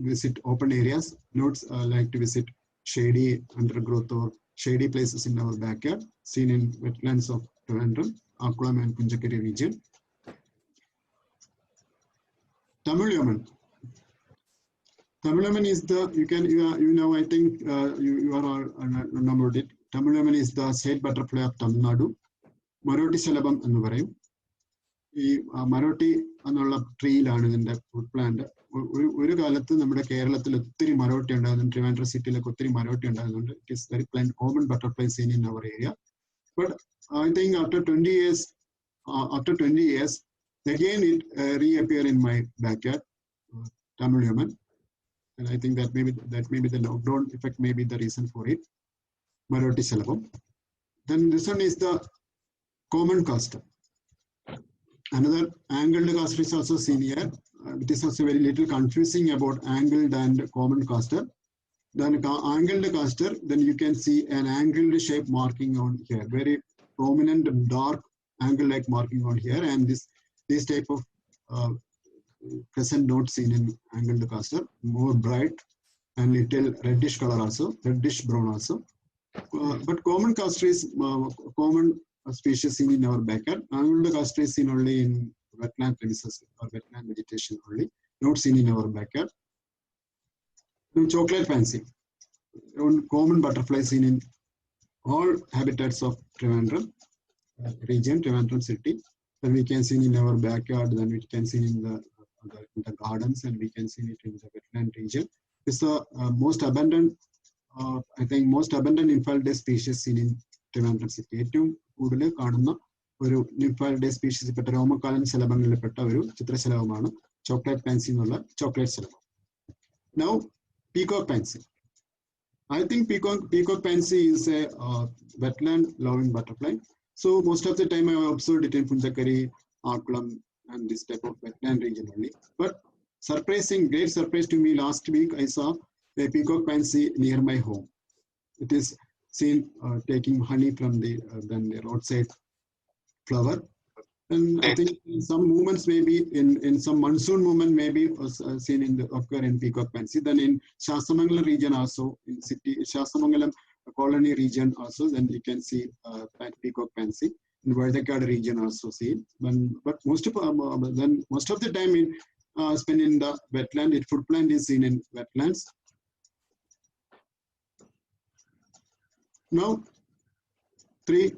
visit open areas, not like to visit shady undergrowth or shady places in our backyard, seen in wetlands of Trivandrum, Akkulam and Punjakkari region. Tamil Yaman. Tamil Yaman is the, you know, I think you are all remembered it. Tamil Yaman is the state butterfly of Tamil Nadu. Maroti Shalabam എന്ന് പറയും. ഈ മരോട്ടി എന്നുള്ള ട്രീയിലാണ് ഇതിന്റെ food plant. ഒരു കാലത്ത് നമ്മുടെ കേരളത്തിൽ ഒത്തിരി മരോട്ടി ഉണ്ടായിരുന്നു. ട്രിവാൻഡ്രം സിറ്റിയിലൊക്കെ ഒത്തിരി മരോട്ടി ഉണ്ടായിരുന്നുണ്ട്. It is very common butterfly seen in our area. But I think after 20 years, again it reappear in my backyard, Tamil Yaman. And I think that maybe the lockdown effect may be the reason for it. Maroti Shalabam. Then this one is the common castor. Another angled castor is also seen here. It is also very little confusing about angled and common castor. Then angled castor, then you can see an angled shape marking on here, very prominent dark angle-like marking on here, and this type of crescent not seen in angled castor, more bright and little reddish color also, reddish brown also. But common castor is common species seen in our backyard. Angled castor is seen only in wetland premises or wetland vegetation only, not seen in our backyard. Chocolate fancy, common butterfly seen in all habitats of Trivandrum region, Trivandrum city. Then we can see in our backyard, then we can see in the gardens, and we can see it in the wetland region. It's the most abundant, I think, most abundant Nymphalidae species seen in Trivandrum city. ഏറ്റവും കൂടുതൽ കാണുന്ന ഒരു Nymphalidae species പെട്ട രോമകാലൻ ശലഭങ്ങളിൽപ്പെട്ട ഒരു ചിത്രശലഭമാണ് chocolate pansy എന്നുള്ള chocolate ശലഭം. Now peacock pansy. I think peacock pansy is a wetland loving butterfly. So most of the time I have observed it in Punjakkari, Akkulam and this type of wetland region only. But great surprise to me, last week I saw a peacock pansy near my home. It is seen taking honey from the roadside flower. And I think some movements maybe in some monsoon movement maybe was seen occur in peacock pansy. Then in Shastamangalam region also, in city Shastamangalam colony region also, then you can see peacock pansy. in Vizag region also seen. But most of the time in spent in the wetland. Its footprint is seen in wetlands. Now, three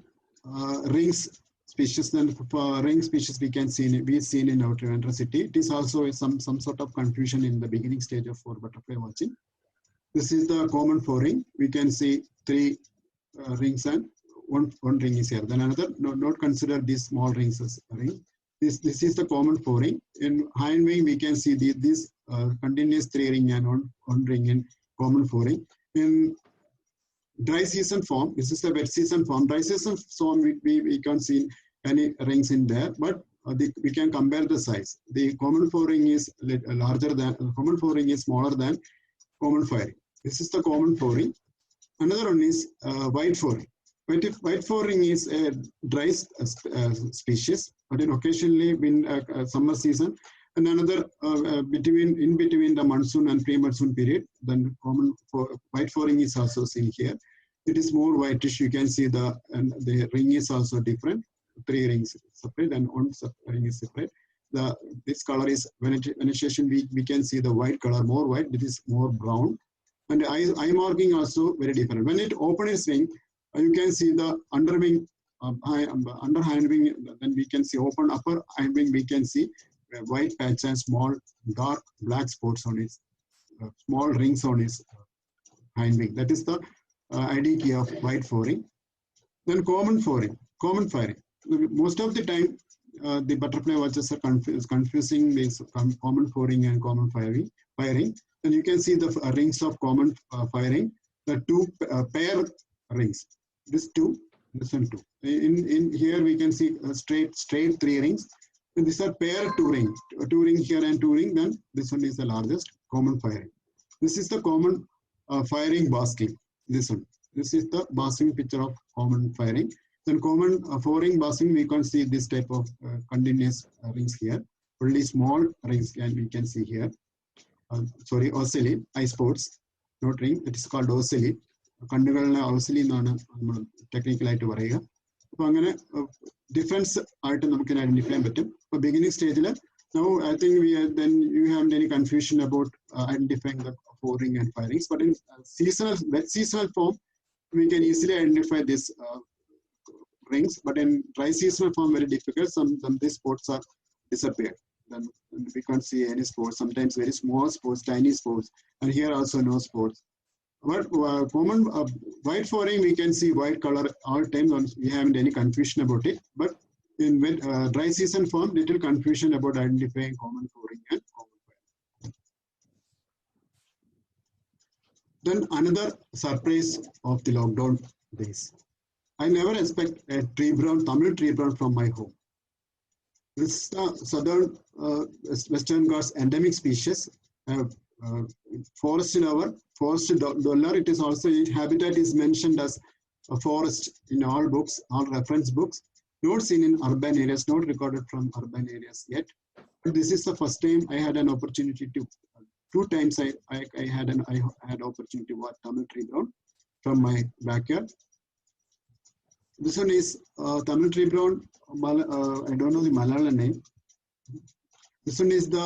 rings species. Then ring species we seen in our Trivandrum city. It is also some sort of confusion in the beginning stage of for butterfly watching. This is the common for ring. We can see three rings and one ring is here. Then another, not consider these small rings as a ring. This is the common for ring. In hindwing we can see this continuous three ring and one ring in common for ring. In dry season form, this is the wet season form. Dry season form we can't see any rings in there, but we can compare the size. The common for ring is larger than common for ring is smaller than common firing. This is the common for ring. Another one is white for ring. White for ring is a dry species, but in occasionally in summer season. And another in between the monsoon and pre-monsoon period, then common for white for ring is also seen here. It is more whitish. You can see the ring is also different. Three rings separate and one ring is separate. This color is vegetation. We can see the white color more white. It is more brown, and eye marking also very different. When it opens its wing, you can see the under wing, under hind wing. Then we can see open upper hind wing. We can see white patch and small dark black spots on its small rings on its hind wing. That is the ID key of white foring. Then common foring, common firing. Most of the time, the butterfly watchers are confusing this common foring and common firing. And you can see the rings of common firing. The two pair rings. This two, this one two. In here we can see straight three rings. And these are pair two rings here and two ring. Then this one is the largest common firing. This is the common firing basking. This one. This is the basking picture of common firing. Then common foring basking, we can see this type of continuous rings here. Only small rings we can see here. Sorry, ocelli, eye spots, not ring. It is called ocelli. കണ്ണുകളിലെ ഓസിലി എന്നാണ് നമ്മൾ ടെക്നിക്കലായിട്ട് പറയുക. അപ്പൊ അങ്ങനെ difference ആയിട്ട് നമുക്ക് identify ചെയ്യാൻ പറ്റും. അപ്പൊ ബിഗിനിങ് സ്റ്റേജിൽ now I think then you have any confusion about identifying the foring and firings, but in seasonal form we can easily identify this rings, but in dry seasonal form very difficult. Some these spots are disappeared. Then we can't see any spots. Sometimes very small spots, tiny spots, and here also no spots. But common white foring we can see white color all time. We haven't any confusion about it. But in dry season form, little confusion about identifying common foring and common firing. Then another surprise of the lockdown days. I never expect a tree brown, Tamil tree brown from my home. This is the southern Western Ghats endemic species. Forest lover, forest dweller. It is also, its habitat is mentioned as a forest in all books, all reference books. Not seen in urban areas, not recorded from urban areas yet. But this is the first time I had an opportunity to. Two times I had opportunity to watch Tamil tree brown from my backyard. This one is Tamil tree brown. I don't know the Malayalam name. This one is the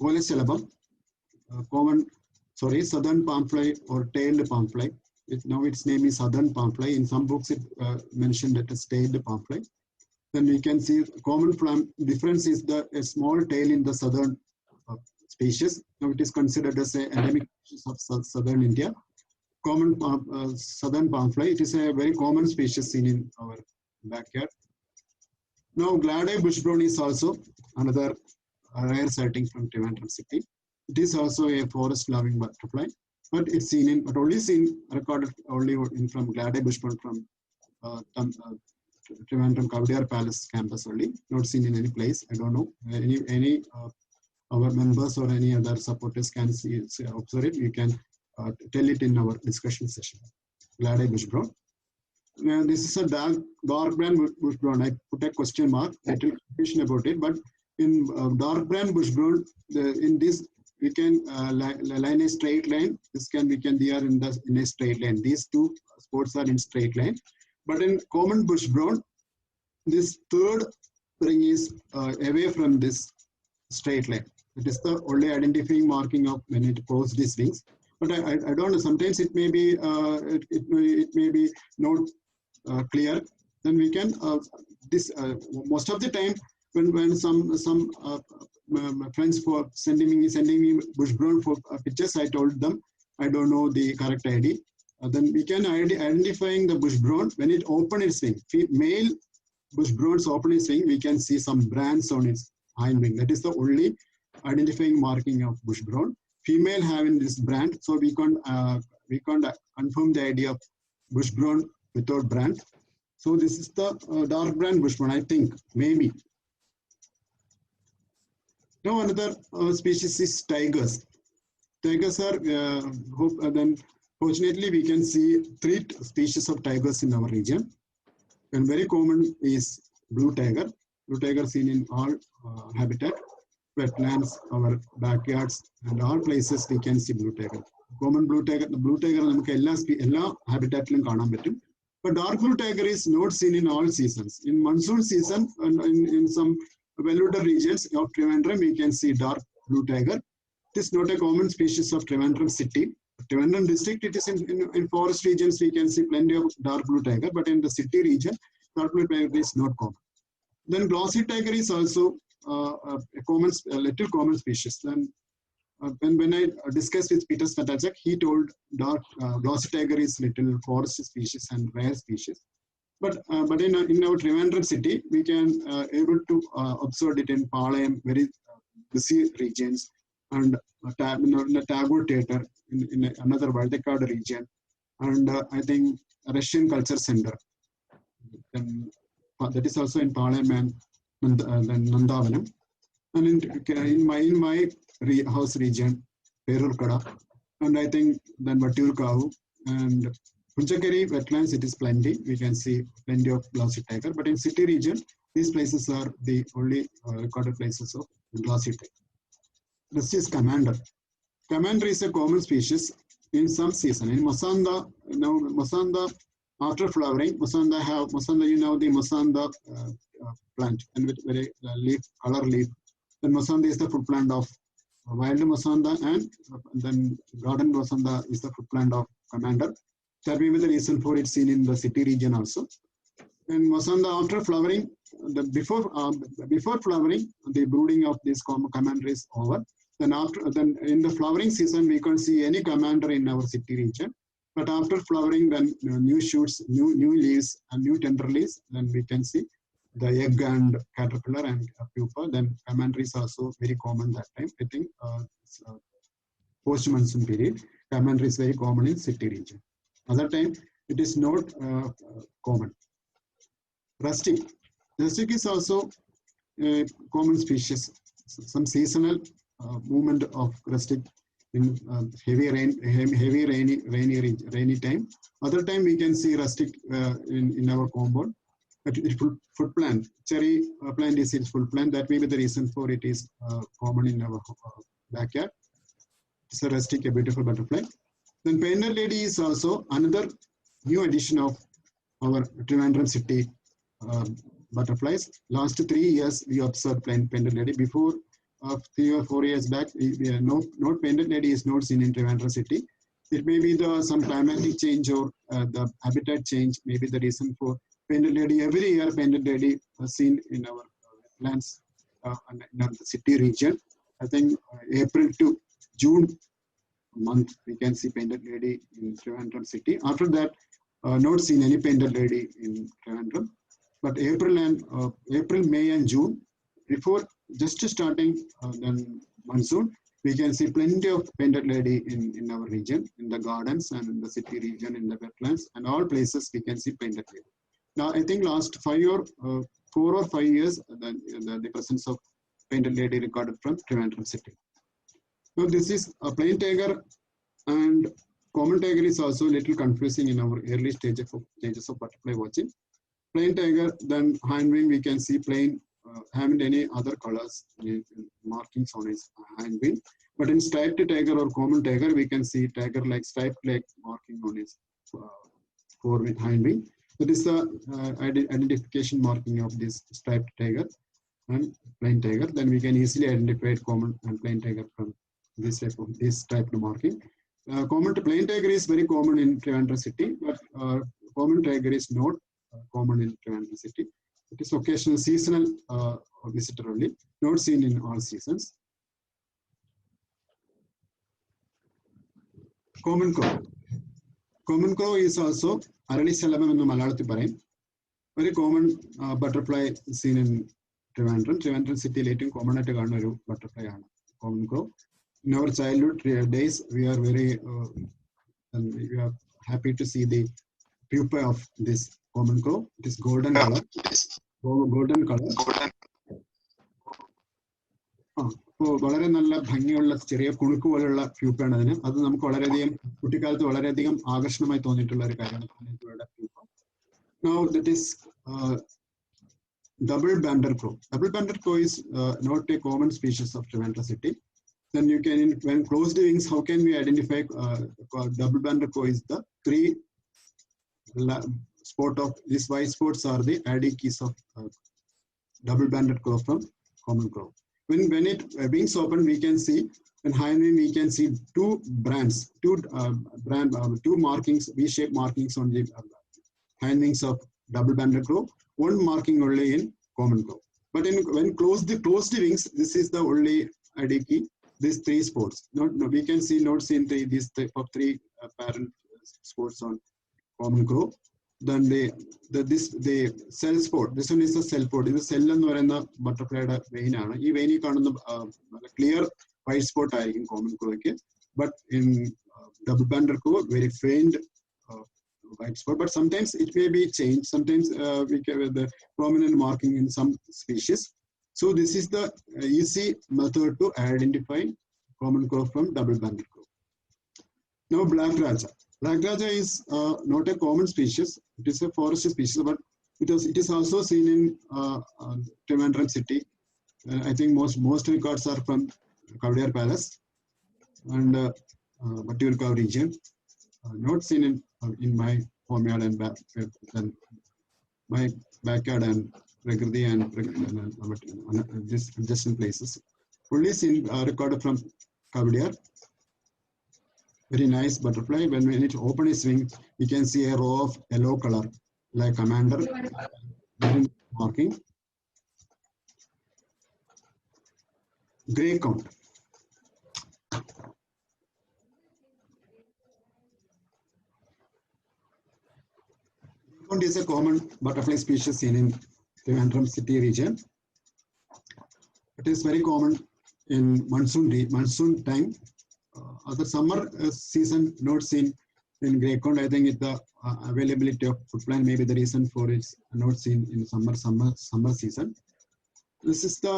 Volachelabam, common, southern palmfly or tailed palmfly. Now its name is southern palmfly. In some books it mentioned that as tailed palmfly. Then we can see common difference is a small tail in the southern species. Now it is considered as an endemic species of southern India. Common southern palmfly. It is a very common species seen in our backyard. Now Glade bush brown is also another rare sighting from Trivandrum city. It is also a forest-loving butterfly, but it's only seen recorded only from Glade bush brown from Trivandrum Kavadiyar Palace campus only. Not seen in any place. I don't know any our members or any other supporters can observe it. You can tell it in our discussion session. Glade bush brown. This is a dark brown bush brown. I put a question mark, little confusion about it, but in dark brown bush brown, in this we can line a straight line. We can there in a straight line. These two spots are in straight line. But in common bush brown, This third ring is away from this straight line. It is the only identifying marking of when it crosses these wings. But I don't know. Sometimes it may be it may be not clear. Then we can this most of the time when some friends for sending me bush brown for pictures, I told them I don't know the correct ID. Then we can identifying the bush brown when it open its wing. Male bush browns open its wing, we can see some brands on its hind wing. That is the only identifying marking of bush brown. Female having this brand, so we can't confirm the idea of bush brown without brand. So this is the dark brand bush brown, I think, maybe. Now another species is tigers. Tigers are then fortunately we can see 3 species of tigers in our region. And very common is blue tiger. Blue tiger seen in all habitat, wetlands, our backyards, and all places we can see blue tiger. Common blue tiger, the blue tiger നമുക്ക് എല്ലാ habitatലും കാണാൻ പറ്റും. But dark blue tiger is not seen in all seasons. In monsoon season, in some well-watered regions of Trivandrum, we can see dark blue tiger. It is not a common species of Trivandrum city. Trivandrum district, it is in forest regions, we can see plenty of dark blue tiger, but in the city region, dark blue tiger is not common. Then glossy tiger is also a little common species. Then when I discussed with Peter Svatajek, he told dark glossy tiger is little forest species and rare species. But in our Trivandrum city, we can able to observe it in Palayam, very busy regions, and the Tagore Theatre in another Valdekad region, and I think Russian Culture Center. And that is also in Palayam and Nandavanam. And in my house region, Perurkada, and I think then Vaturkavu and Punchakeri wetlands, it is plenty. We can see plenty of glossy tiger. But in city region, these places are the only recorded places of glossy tiger. This is commander. Commander is a common species in some season. In Masanda, now Masanda, after flowering, Masanda, you know the Masanda plant, and with very color leaf. Then Masanda is the food plant of wild Masanda, and then garden Masanda is the food plant of commander. That may be the reason for it seen in the city region also. And Masanda, after flowering, before flowering, the brooding of this commander is over. Then in the flowering season, we can't see any commander in our city region. But after flowering, then new shoots, new leaves, and new tender leaves, then we can see the egg and caterpillar and pupa. Then commander is also very common that time. I think post-monsoon period, commander is very common in city region. Other time, it is not common. Rustic. Rustic is also a common species. Some seasonal movement of rustic in heavy rainy time. Other time we can see rustic in our compound. But it food plant, cherry plant is its full plant. That may be the reason for it is common in our backyard. It's a rustic, a beautiful butterfly. Then painted lady is also another new addition of our Trivandrum city butterflies. Last 3 years we observed painted lady. Before 3 or 4 years back, not painted lady is not seen in Trivandrum city. It may be some climatic change or the habitat change may be the reason for painted lady. Every year painted lady seen in our lands in the city region. I think April to June month we can see painted lady in Trivandrum city. After that, not seen any painted lady in Trivandrum. But April, May, and June, before just starting then monsoon, we can see plenty of painted lady in our region, in the gardens and in the city region, in the wetlands, and all places we can see painted lady. Now, I think last 4 or 5 years, the presence of painted lady recorded from Trivandrum city. So this is a plain tiger, and common tiger is also a little confusing in our early stages of butterfly watching. Plain tiger, then hind wing we can see plain, haven't any other colors markings on its hind wing. But in striped tiger or common tiger, we can see tiger like striped like marking on its hind wing. That is the identification marking of this striped tiger and plain tiger. Then we can easily identify common and plain tiger from this type of this striped marking. Common to plain tiger is very common in Trivandrum city, but common tiger is not common in Trivandrum city. It is occasional seasonal visitor only, not seen in all seasons. Common crow. Common crow is also Aranisalamam in the Malalati Parim. Very common butterfly seen in Trivandrum. Trivandrum city later common at a butterfly common crow. In our childhood days, we are very we are happy to see the pupa of this common crow. It is golden color. Golden color. അപ്പോൾ വളരെ നല്ല ഭംഗിയുള്ള ചെറിയ കുണുക്ക് പോലെയുള്ള പ്യൂപ്പാണ് അതിന്. അത് നമുക്ക് വളരെയധികം കുട്ടിക്കാലത്ത് വളരെയധികം ആകർഷണമായി തോന്നിയിട്ടുള്ള ഒരു കാര്യമാണ് pupa. Now that is double banded crow. Double banded crow is not a common species of Trivandrum city. Then you can, when closed wings, how can we identify double banded crow? Is the three spot of these white spots are the ID keys of double banded crow from common crow. When it wings open, we can see in hind wing we can see two brands, two markings, V-shaped markings on the hind wings of double banded crow. One marking only in common crow. But when closed wings, this is the only ID key. These three spots. We can see not seen these type of three parent spots on common crow. Then the cell spot. This one is the cell spot. This is cell and the butterfly vein. This vein is clear white spot in common crow. But in double banded crow, very faint white spot. But sometimes it may be changed. Sometimes we can the prominent marking in some species. So this is the easy method to identify common crow from double banded crow. Now black raja. Black raja is not a common species. It is a forest species, but it is also seen in Trivandrum city. I think most records are from Kavadiyar Palace and Vattiyoorkavu region. Not seen in my homeyard and my backyard and Prakriti and this adjacent places. Only seen recorded from Kavadiyar. Very nice butterfly. When it opens its wing, you can see a row of yellow color like commander marking. Grey count. Count is a common butterfly species seen in Trivandrum city region. It is very common in monsoon time. Other summer season not seen in grey count. I think the availability of food plant may be the reason for it's not seen in summer season. This is the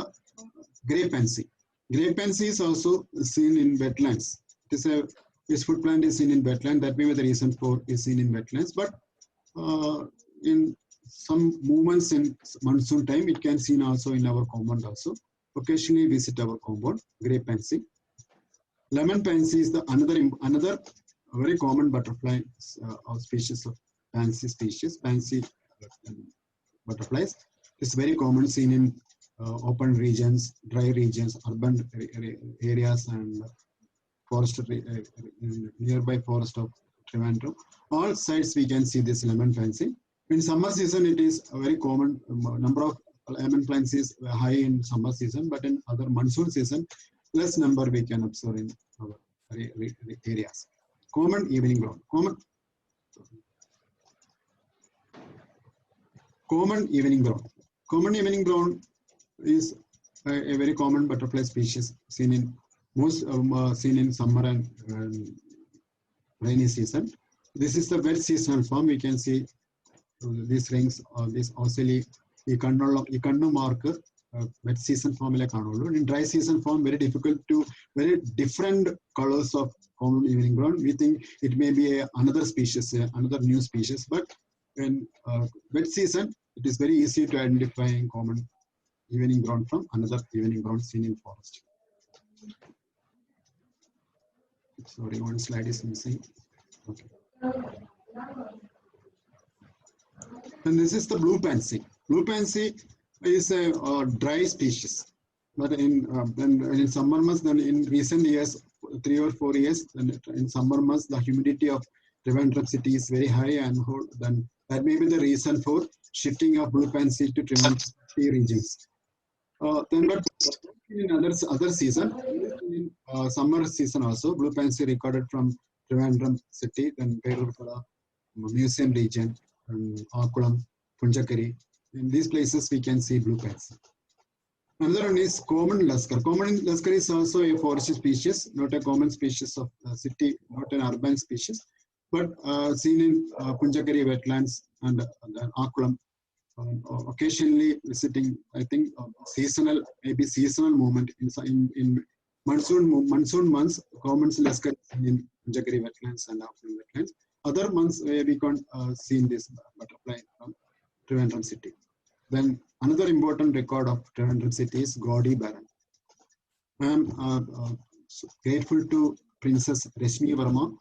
grey pansy. Grey pansy is also seen in wetlands. This food plant is seen in wetland. That may be the reason for is seen in wetlands. But in some movements in monsoon time, it can seen also in our compound also. Occasionally visit our compound. Grey pansy. Lemon pansy is the another very common butterfly species of pansy species. Pansy butterflies is very common seen in open regions, dry regions, urban areas, and forest nearby forest of Trivandrum. All sides we can see this lemon pansy. In summer season, it is a very common number of lemon pansy is high in summer season, but in other monsoon season, less number we can observe in our areas. Common evening brown. Common evening brown. Common evening brown is a very common butterfly species seen in seen in summer and rainy season. This is the wet seasonal form. We can see these rings or this ocelli. You can't mark wet season form. In dry season form, very difficult to very different colors of common evening brown. We think it may be another species, another new species. But in wet season, it is very easy to identify common evening brown from another evening brown seen in forest. Sorry, one slide is missing. Okay. And this is the blue pansy. Blue pansy is a dry species. But in summer months, then in recent years, 3 or 4 years, then in summer months, the humidity of Trivandrum city is very high, and then that may be the reason for shifting of blue pansy to Trivandrum city regions. Then, but in other season, in summer season also, blue pansy recorded from Trivandrum city, then Perurkala, Museum region, and Akulam, Punjakari. In these places, we can see blue pansy. Another one is common lasker. Common lasker is also a forest species, not a common species of city, not an urban species, but seen in Punjakari wetlands and Akulam. Occasionally visiting, I think seasonal, maybe seasonal movement in monsoon months, common lasker in Punjakari wetlands and Akulam wetlands. Other months we can't see this butterfly from Trivandrum city. Then another important record of Trivandrum city is Gaudy Baran. I am grateful to Princess Rashmi Verma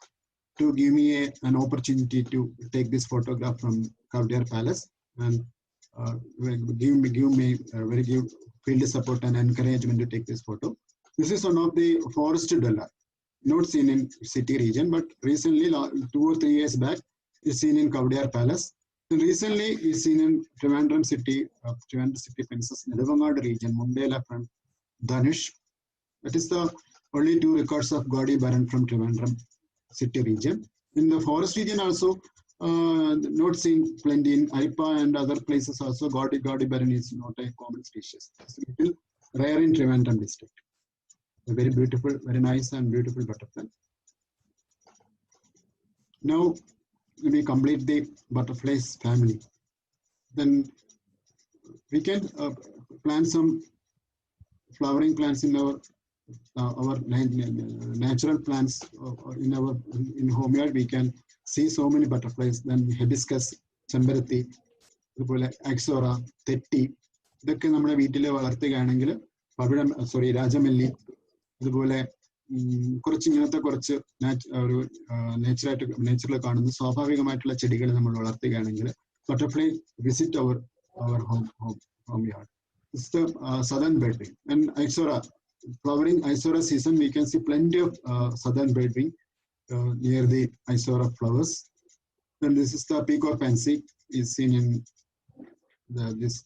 to give me an opportunity to take this photograph from Kavdiyar Palace, and give me very field support and encouragement to take this photo. This is one of the forest dweller, not seen in city region, but recently 2 or 3 years back is seen in Kavdiyar Palace. And recently is seen in Trivandrum city premises, Nedavangad region, Mundela from Dhanush. That is the only 2 records of Gaudy Baran from Trivandrum city region. In the forest region also, not seen plenty in Aripa and other places also. Gaudy Baran is not a common species. It's a little rare in Trivandrum district. A very beautiful, very nice and beautiful butterfly. Now we complete the butterflies family. Then we can plant some flowering plants in our natural plants in our home yard. We can see so many butterflies. Then hibiscus, chambarati, axora, tetti. ഇതൊക്കെ നമ്മുടെ വീട്ടിൽ വളർത്തുകയാണെങ്കിൽ രാജമല്ലി, അതുപോലെ കുറച്ച് ഇങ്ങനത്തെ കുറച്ച് നേച്ചറിൽ കാണുന്ന സ്വാഭാവികമായിട്ടുള്ള ചെടികൾ നമ്മൾ വളർത്തുകയാണെങ്കിൽ butterfly visit our home yard. It's the southern birdwing. And Ixora, flowering Ixora season, we can see plenty of southern birdwing near the Ixora flowers. And this is the peacock pansy is seen in this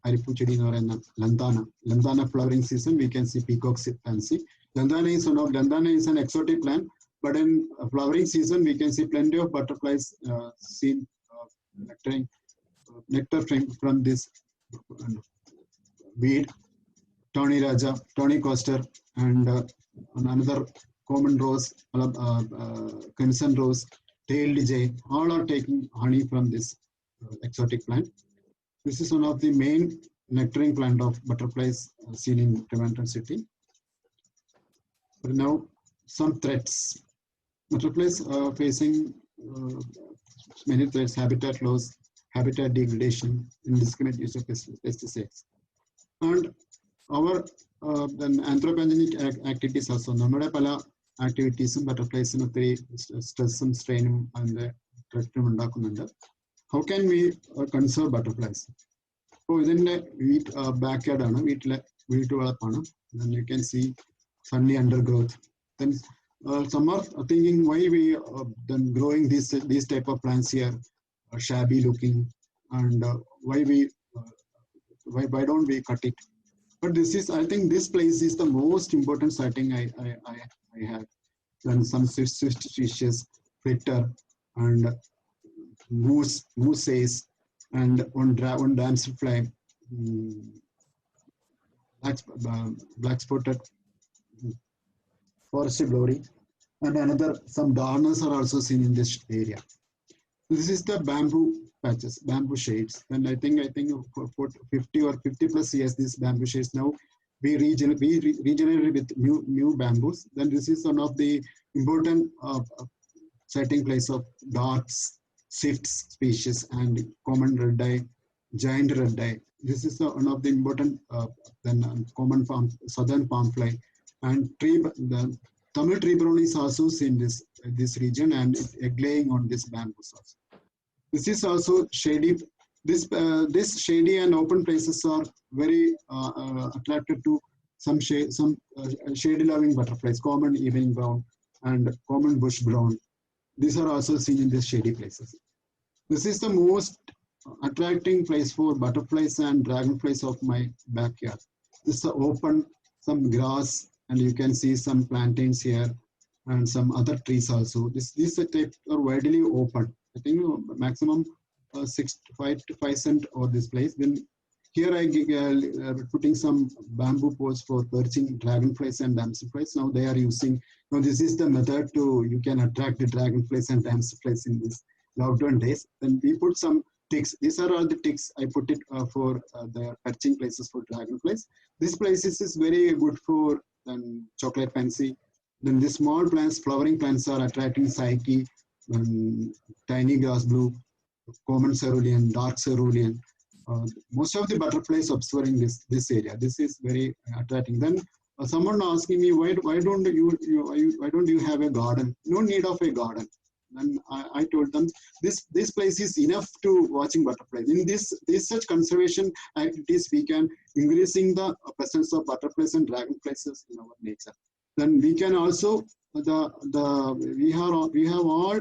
Aripu chedi in Lantana flowering season. We can see peacock pansy. Lantana is an exotic plant, but in flowering season we can see plenty of butterflies seen nectar from this weed. Tawny Raja, Tawny Coster, and another common rose, crimson rose, tailed jay, all are taking honey from this exotic plant. This is one of the main nectaring plant of butterflies seen in Trivandrum city. But now some threats. Butterflies are facing many threats: habitat loss, habitat degradation, indiscriminate use of pesticides. And our anthropogenic activities also. നമ്മുടെ പല ആക്ടിവിറ്റീസും ബട്ടർഫ്ലൈസിന് ഒത്തിരി സ്ട്രെസ്സും സ്ട്രെയിനും അതിൻ്റെ ത്രെറ്റും ഉണ്ടാക്കുന്നുണ്ട്. How can we conserve butterflies? അപ്പോൾ ഇതിൻ്റെ back yard ആണ്, വീട്ടുവളപ്പാണ്. Then you can see sunny undergrowth. Then some are thinking why we then growing these type of plants here are shabby looking, and why don't we cut it? But this is, I think this place is the most important sighting I have. Then some swift fishes, flitter, and moose, and one damselfly, black spotted forest glory, and some darners are also seen in this area. This is the bamboo patches, bamboo shades, and I think for 50 or 50 plus years, these bamboo shades now we regenerated with new bamboos. Then this is one of the important sighting place of darts, swifts species, and common red-eye, giant red-eye. This is one of the important common southern palmfly, and the Tamil tree brown is also seen in this region, and egg laying on this bamboos also. This is also shady This shady and open places are very attracted to some shady loving butterflies, common evening brown and common bush brown. These are also seen in these shady places. This is the most attracting place for butterflies and dragonflies of my backyard. This is open, some grass, and you can see some plantains here and some other trees also. These types are widely open. I think maximum 5 to 5 cent over this place. Then here I putting some bamboo poles for perching dragonflies and damselflies. Now they are using. Now this is the method you can attract the dragonflies and damselflies in this lockdown days. Then we put some ticks. These are all the ticks I put it for the perching places for dragonflies. This place is very good for chocolate pansy. Then the small plants, flowering plants are attracting psyche, tiny grass blue, common cerulean, dark cerulean. Most of the butterflies observing this area. This is very attracting. Then someone asking me why don't you have a garden? No need of a garden. Then I told them this place is enough to watching butterflies. In this such conservation activities, we can increasing the presence of butterflies and dragonflies in our nature. Then we can also we have all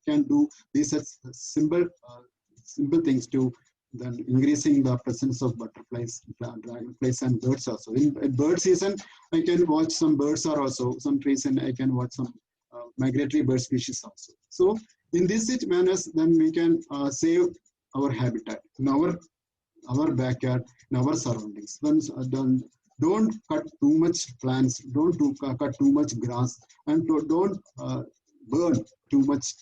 can do these simple things to then increasing the presence of butterflies, dragonflies, and birds also. In bird season, I can watch some birds are also some trees, and I can watch some migratory bird species also. So in this manners, then we can save our habitat in our backyard, in our surroundings. Then don't cut too much plants, don't cut too much grass, and don't burn too much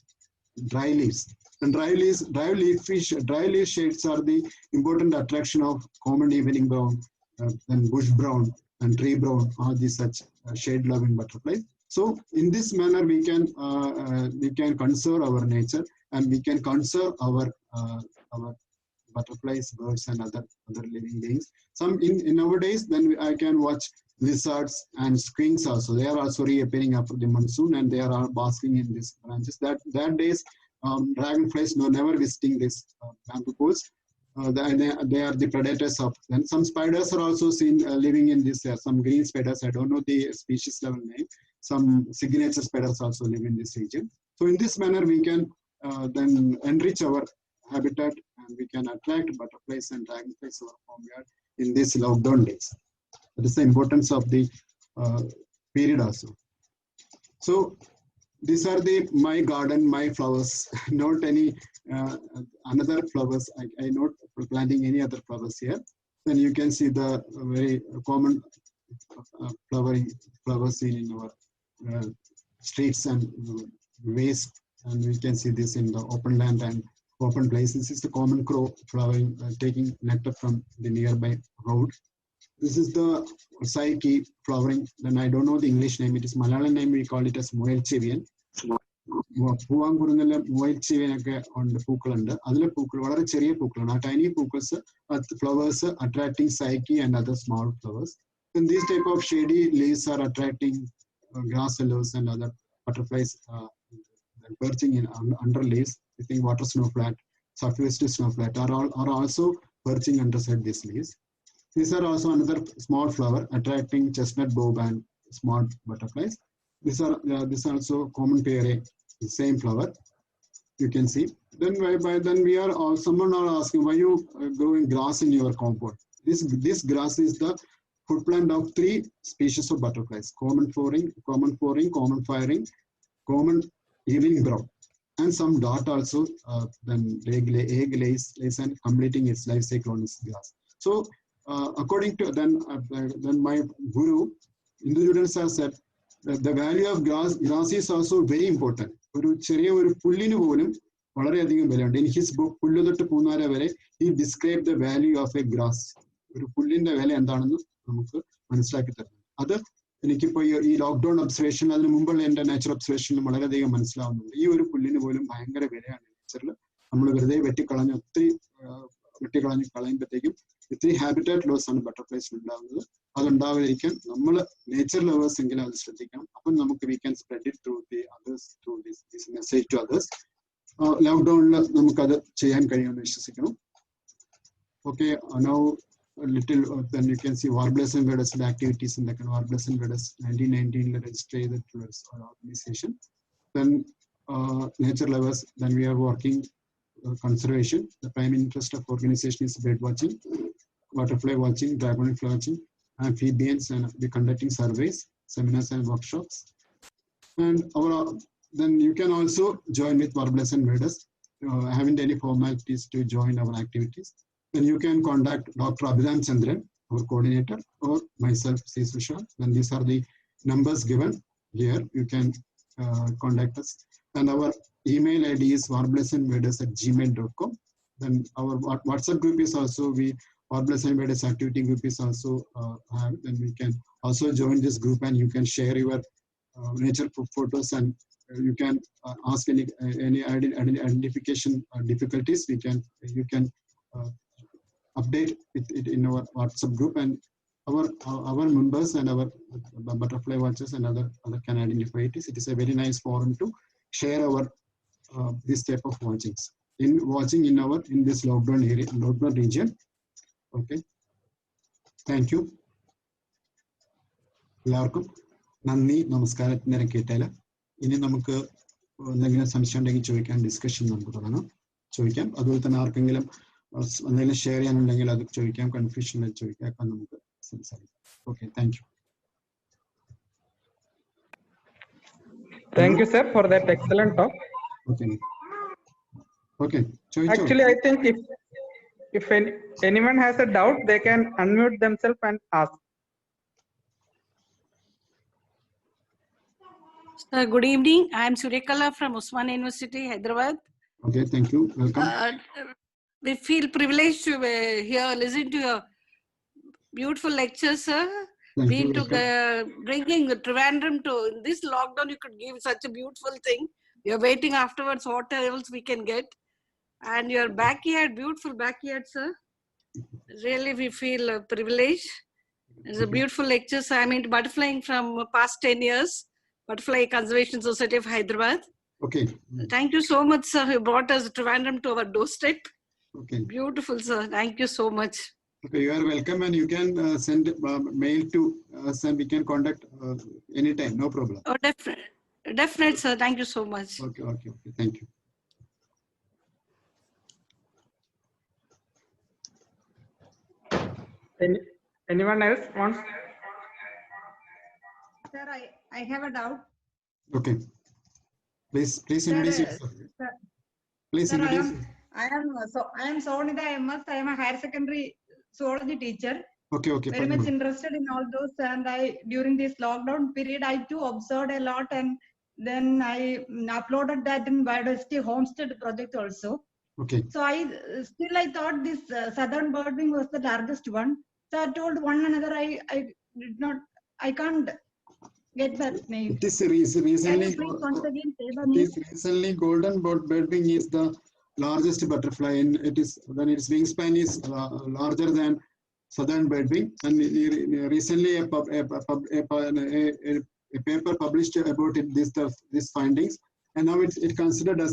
dry leaves. And dry leaf shades are the important attraction of common evening brown, and bush brown, and tree brown are the such shade-loving butterflies. So in this manner, we can conserve our nature, and we can conserve our butterflies, birds, and other living beings. Some in nowadays, then I can watch lizards and skinks also. They are also reappearing after the monsoon, and they are basking in these branches. That days, dragonflies never visiting these bamboo poles. They are the predators of. And some spiders are also seen living in this. Some green spiders. I don't know the species level name. Some signature spiders also live in this region. So in this manner, we can then enrich our habitat, and we can attract butterflies and dragonflies to our farmyard in these lockdown days. That is the importance of the period also. So these are my garden, my flowers, not any another flowers. I not planting any other flowers here. Then you can see the very common flowers seen in our streets and ways, and we can see this in the open land and open places. This is the common crow flowering, taking nectar from the nearby road. This is the psyche flowering. Then I don't know the English name. It is Malayalam name. We call it as Moelchivian. പൂവാങ്കുറുന്നിലെ മോയിൽച്ചിവിനൊക്കെ ഉണ്ട്, പൂക്കളുണ്ട്. അതിലെ പൂക്കൾ വളരെ ചെറിയ പൂക്കളാണ്. ആ tiny പൂക്കൾസ്, flowers attracting psyche and other small flowers. Then these type of shady leaves are attracting grass willows and other butterflies perching in under leaves. I think water snowflat, southwest snowflat are also perching underside these leaves. These are also another small flower attracting chestnut bob and small butterflies. These are also common pear, same flower. You can see. Then we are all, someone are asking why you growing grass in your compound. This grass is the food plant of 3 species of butterflies: common foring, common firing, common evening brown, and some dot also. Then egg lays and completing its life cycle on this grass. So according to then my guru Indujudans has said that the value of grass is also very important. ഒരു ചെറിയ ഒരു പുല്ലിന് പോലും വളരെയധികം വിലയുണ്ട്. In his book പുല്ല് തൊട്ട് പൂനാര വരെ he described the value of a grass. ഒരു പുല്ലിന്റെ വില എന്താണെന്ന് നമുക്ക് മനസ്സിലാക്കി തരുന്നു. അത് എനിക്കിപ്പോ ഈ ലോക്ക്ഡൌൺ ഒബ്സർവേഷൻ, അതിന് മുമ്പുള്ള എന്റെ നേച്ചർ ഒബ്സർവേഷനിൽ വളരെയധികം മനസ്സിലാവുന്നുണ്ട്. ഈ ഒരു പുല്ലിന് പോലും ഭയങ്കര വിലയാണ് നേച്ചറിൽ. നമ്മൾ വെറുതെ ഒത്തിരി കളയുമ്പോഴത്തേക്കും ഒത്തിരി ഹാബിറ്റാറ്റ് ലോസ് ആണ് ബട്ടർഫ്ലൈസിൽ ഉണ്ടാകുന്നത്. അതുണ്ടാകാതിരിക്കാൻ നമ്മൾ നേച്ചർ ലവേഴ്സ് എങ്കിലും അത് ശ്രദ്ധിക്കണം. അപ്പം നമുക്ക് we can spread it through the others, through this message to others. ലോക്ക്ഡൌണിൽ നമുക്കത് ചെയ്യാൻ കഴിയുമെന്ന് വിശ്വസിക്കണം. Okay, now a little, then you can see Warblers and Vedas activities in the Warblers and Vedas 1919 registered towards our organization. Then nature lovers, then we are working conservation. The prime interest of organization is bird watching, butterfly watching, dragonfly watching, amphibians, and we conducting surveys, seminars and workshops. And then you can also join with Warblers and Vedas. Haven't any formalities to join our activities. Then you can contact Dr. Abhidhan Chandran, our coordinator, or myself, C. Sushant. Then these are the numbers given here. You can contact us. And our email ID is warblersandvedas@gmail.com. Then our WhatsApp group is also, Warblers and Vedas activity group is also have. Then we can also join this group and you can share your nature photos, and you can ask any identification difficulties. You can update it in our WhatsApp group, and our members and our butterfly watchers and other can identify it. It is a very nice forum to share our this type of watching in this lockdown area, lockdown region. Okay, thank you. എല്ലാവർക്കും നന്ദി, നമസ്കാരത്തിന് കേട്ടാല്. ഇനി നമുക്ക് എന്തെങ്കിലും സംശയം ഉണ്ടെങ്കിൽ ചോദിക്കാൻ, discussion നമുക്ക് തുടങ്ങാം. ചോദിക്കാം. അതുപോലെ തന്നെ ആർക്കെങ്കിലും എന്തെങ്കിലും ഷെയർ ചെയ്യാനുണ്ടെങ്കിൽ അത് ചോദിക്കാം, കൺഫ്യൂഷൻ ചോദിക്കാം, അപ്പം നമുക്ക് സംസാരിക്കാം. Okay, thank you. Thank you, sir, for that excellent talk. Okay. Actually, I think if anyone has a doubt, they can unmute themselves and ask. Sir, good evening. I am Surekala from Osmania University, Hyderabad. Okay, thank you. Welcome. We feel privileged to listen to your beautiful lectures, sir. Been to bringing the Trivandrum to this lockdown, you could give such a beautiful thing. We are waiting afterwards what else we can get. And your backyard, beautiful backyard, sir. Really, we feel privileged. It's a beautiful lecture. So I'm into butterflying from past 10 years. Butterfly Conservation Society of Hyderabad. Okay. Thank you so much, sir. You brought us Trivandrum to our doorstep. Okay. Beautiful, sir. Thank you so much. Okay, you are welcome, and you can send mail to us, and we can contact anytime. No problem. Oh, definite, sir. Thank you so much. Okay. Thank you. Anyone else wants? Sir, I have a doubt. Okay. Please introduce yourself. Sir, Please sir, introduce. I am Sonida MS. I am a higher secondary zoology teacher. Okay. Very much interested in all those, and during this lockdown period, I too observed a lot, and then I uploaded that in Biodiversity Homestead project also. Okay. So I thought this southern birdwing was the largest one. So I told one another, I can't get that name. It is recently. Can you please once again say the name? Recently, golden birdwing is the largest butterfly, and its wingspan is larger than southern birdwing. And recently, a paper published about it, these findings, and now it's considered as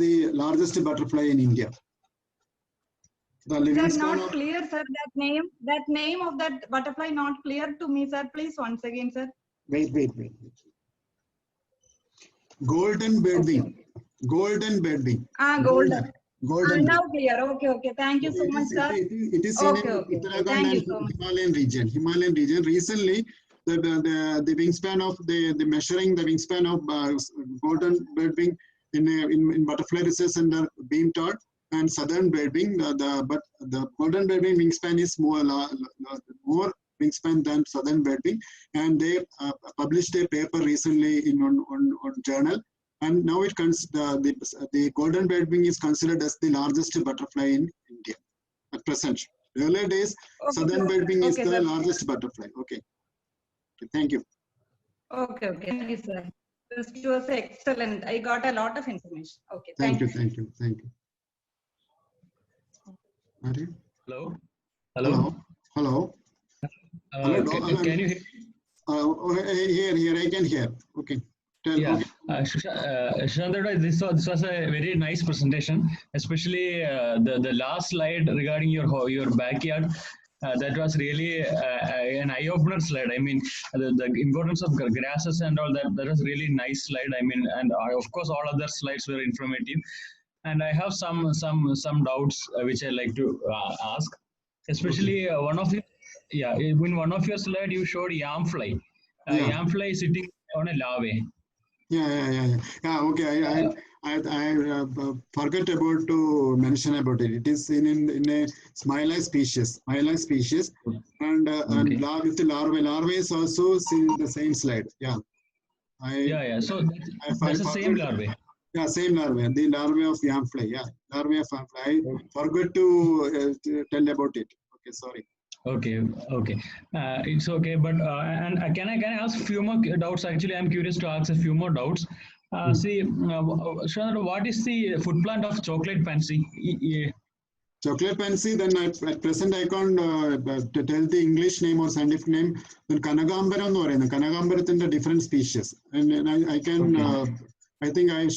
the largest butterfly in India. The living Sir, span not clear, sir. That name of that butterfly not clear to me, sir. Please once again, sir. Wait. Golden birdwing. Okay. Golden birdwing. Golden. Golden. Now clear. Okay. Thank you so much, sir. It is seen in Okay. Uttarakhand Thank and you so much. Himalayan region. Recently, the wingspan of the measuring the wingspan of golden birdwing in butterfly research center Beamtod and southern birdwing. But the golden birdwing wingspan is more wingspan than southern birdwing, and they published a paper recently on journal. And now the golden birdwing is considered as the largest butterfly in India at present. Earlier days, southern birdwing is the largest butterfly. Okay. Thank you. Okay. Thank you, sir. This was excellent. I got a lot of information. Okay. Thank you. Are you? Hello. Can you hear? Here I can hear. Okay. Yeah, Okay. Shandarda, this was a very nice presentation, especially the last slide regarding your backyard. That was really an eye-opener slide. I mean, the importance of grasses and all that. That was really nice slide. I mean, and of course, all other slides were informative. And I have some doubts which I like to ask, especially one of the in one of your slide you showed yam fly. Yeah. Yam fly sitting on a larvae. Yeah. Okay. I forgot about to mention about it. It is in a Smilax species, and with the larvae is also seen in the same slide. Yeah. So that's the same larvae. Yeah, same larvae. The larvae of yam fly. Yeah, larvae of yam fly. I forgot to tell about it. Okay, sorry. Okay. It's okay, but and can I ask a few more doubts? Actually, I'm curious to ask a few more doubts. See, Shandarda, what is the food plant of chocolate pansy? Chocolate pansy, then at present I can't tell the English name or scientific name. Then Kanagambaram or Kanagambarathinte different species. And I can, I think I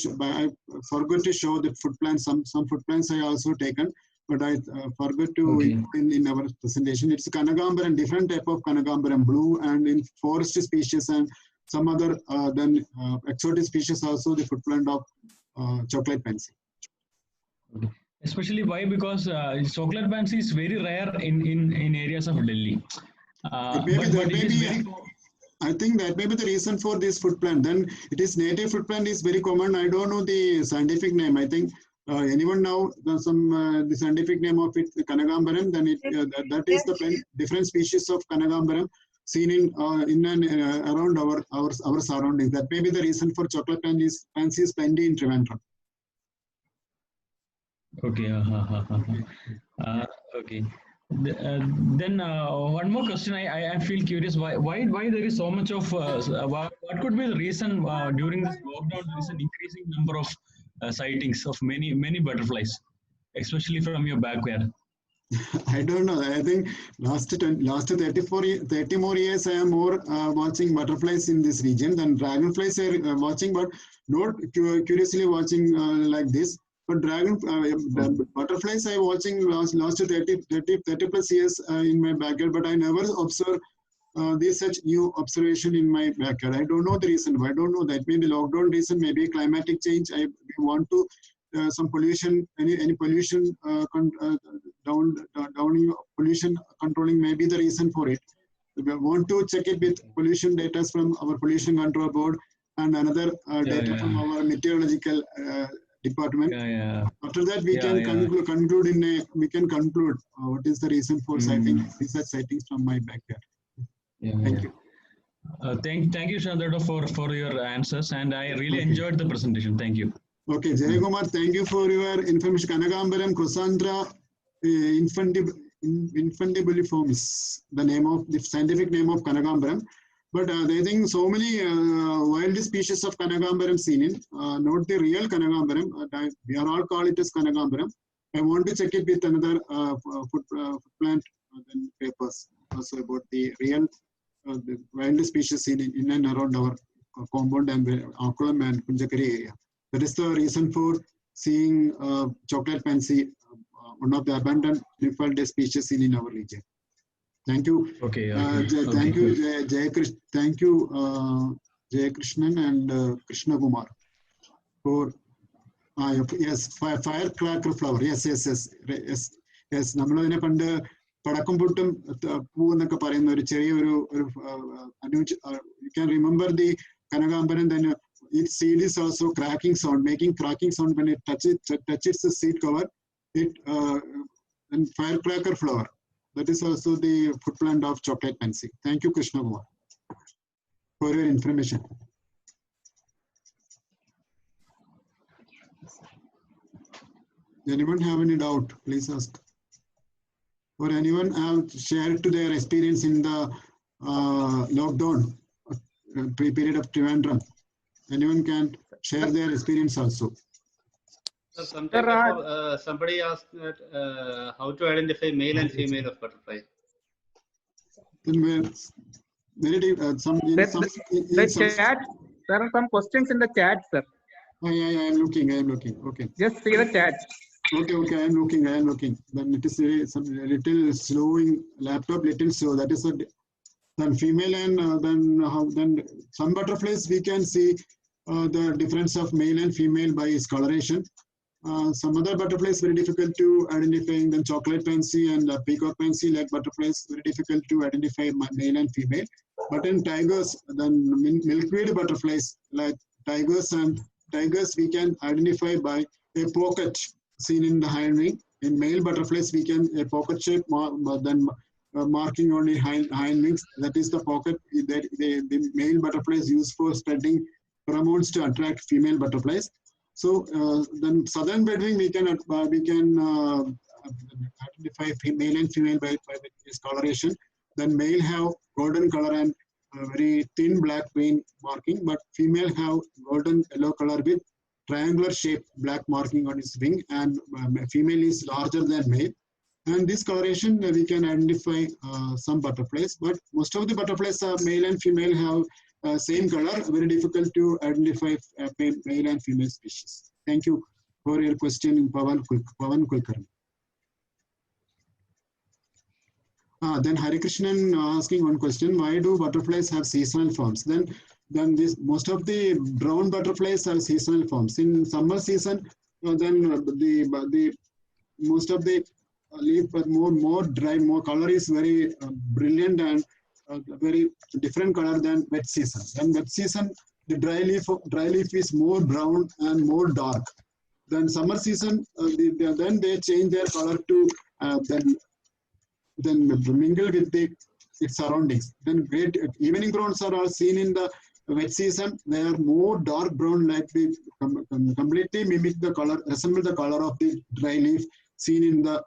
forgot to show the food plants. Some food plants I also taken, but I forgot to in our presentation. It's Kanagambaram, different type of Kanagambaram, blue and in forest species and some other exotic species also the food plant of chocolate pansy. Especially why? Because chocolate pansy is very rare in areas of Delhi. I think that may be the reason for this food plant. Then it is native food plant is very common. I don't know the scientific name. I think anyone know the scientific name of it, Kanagambaram. Then that is the plant, different species of Kanagambaram seen in and around our surroundings. That may be the reason for chocolate pansy is plenty in Trivandrum. Okay. Okay. Then one more question. I feel curious. Why there is so much of what could be the reason during this lockdown? There is an increasing number of sightings of many butterflies, especially from your backyard. I don't know. I think last 30 more years I am more watching butterflies in this region than dragonflies I am watching, but not curiously watching like this. But butterflies I watching last 30 plus years in my backyard, but I never observe this such new observation in my backyard. I don't know the reason. I don't know that. Maybe lockdown reason, maybe climatic change. We want to some pollution, any pollution downing pollution controlling may be the reason for it. We want to check it with pollution data from our pollution control board and another data from our meteorological department. After that, we can conclude what is the reason for research sightings from my backyard. Thank you. Thank you, Shandarda, for your answers, and I really enjoyed the presentation. Thank you. Okay, Jayakumar, thank you for your information. Kanagambaram Crosandra infundibuliformis, the name of the scientific name of Kanagambaram. But I think so many wild species of Kanagambaram seen in, not the real Kanagambaram. We are all call it as Kanagambaram. I want to check it with another food plant papers also about the real the wild species seen in and around our compound and Akulam and Punjakari area. That is the reason for seeing chocolate pansy, one of the abundant different species seen in our region. Thank you. Thank you, Jayakrishnan and Krishna Kumar for firecracker flower. Yes. നമ്മളതിനെ പണ്ട് പടക്കം പൊട്ടും പൂ എന്നൊക്കെ പറയുന്ന ഒരു ചെറിയ ഒരു you can remember the Kanagambaram, then its seed is also cracking sound, making cracking sound when it touches the seed cover. It and firecracker flower. That is also the food plant of chocolate pansy. Thank you, Krishna Kumar, for your information. Anyone have any doubt? Please ask. Or anyone have shared to their experience in the lockdown period of Trivandrum? Anyone can share their experience also. Somebody asked that how to identify male and female of butterfly. There are some questions in the chat, sir. I am looking. Okay. Just see the chat. Okay. I am looking. Then it is some little slow in laptop, little slow. That is a then female and then some butterflies we can see the difference of male and female by its coloration. Some other butterflies very difficult to identify. Then chocolate pansy and peacock pansy like butterflies very difficult to identify male and female. But in tigers, then milkweed butterflies like tigers we can identify by a pocket seen in the hind wing. In male butterflies we can a pocket shape marking on the hind wings. That is the pocket that the male butterflies use for spreading pheromones to attract female butterflies. So then southern bedwing we can identify male and female by this coloration. Then male have golden color and very thin black vein marking, but female have golden yellow color with triangular shaped black marking on its wing, and female is larger than male. And this coloration we can identify some butterflies, but most of the butterflies are male and female have same color. Very difficult to identify male and female species. Thank you for your question, Pavan Kulkarni. Then Hari Krishnan asking one question: why do butterflies have seasonal forms? Then most of the brown butterflies have seasonal forms. In summer season, then the most of the leaf but more dry, more color is very brilliant and very different color than wet season. And wet season, the dry leaf is more brown and more dark. Then summer season, then they change their color to then mingle with its surroundings. Then great evening browns are all seen in the wet season. They are more dark brown, like they completely mimic the color, resemble the color of the dry leaf seen in the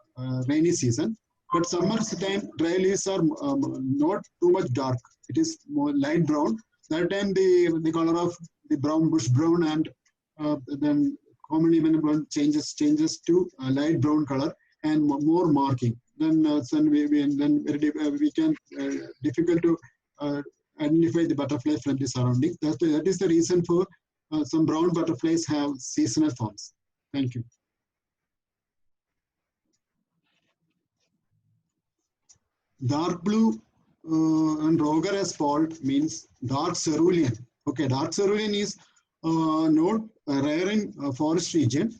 rainy season. But summer time, dry leaves are not too much dark. It is more light brown. That time the color of the brown, bush brown, and then common evening brown changes to a light brown color and more marking. Then we can difficult to identify the butterfly from the surroundings. That is the reason for some brown butterflies have seasonal forms. Thank you. Dark blue and Roger as fault means dark cerulean. Okay, dark cerulean is not rare in forest region,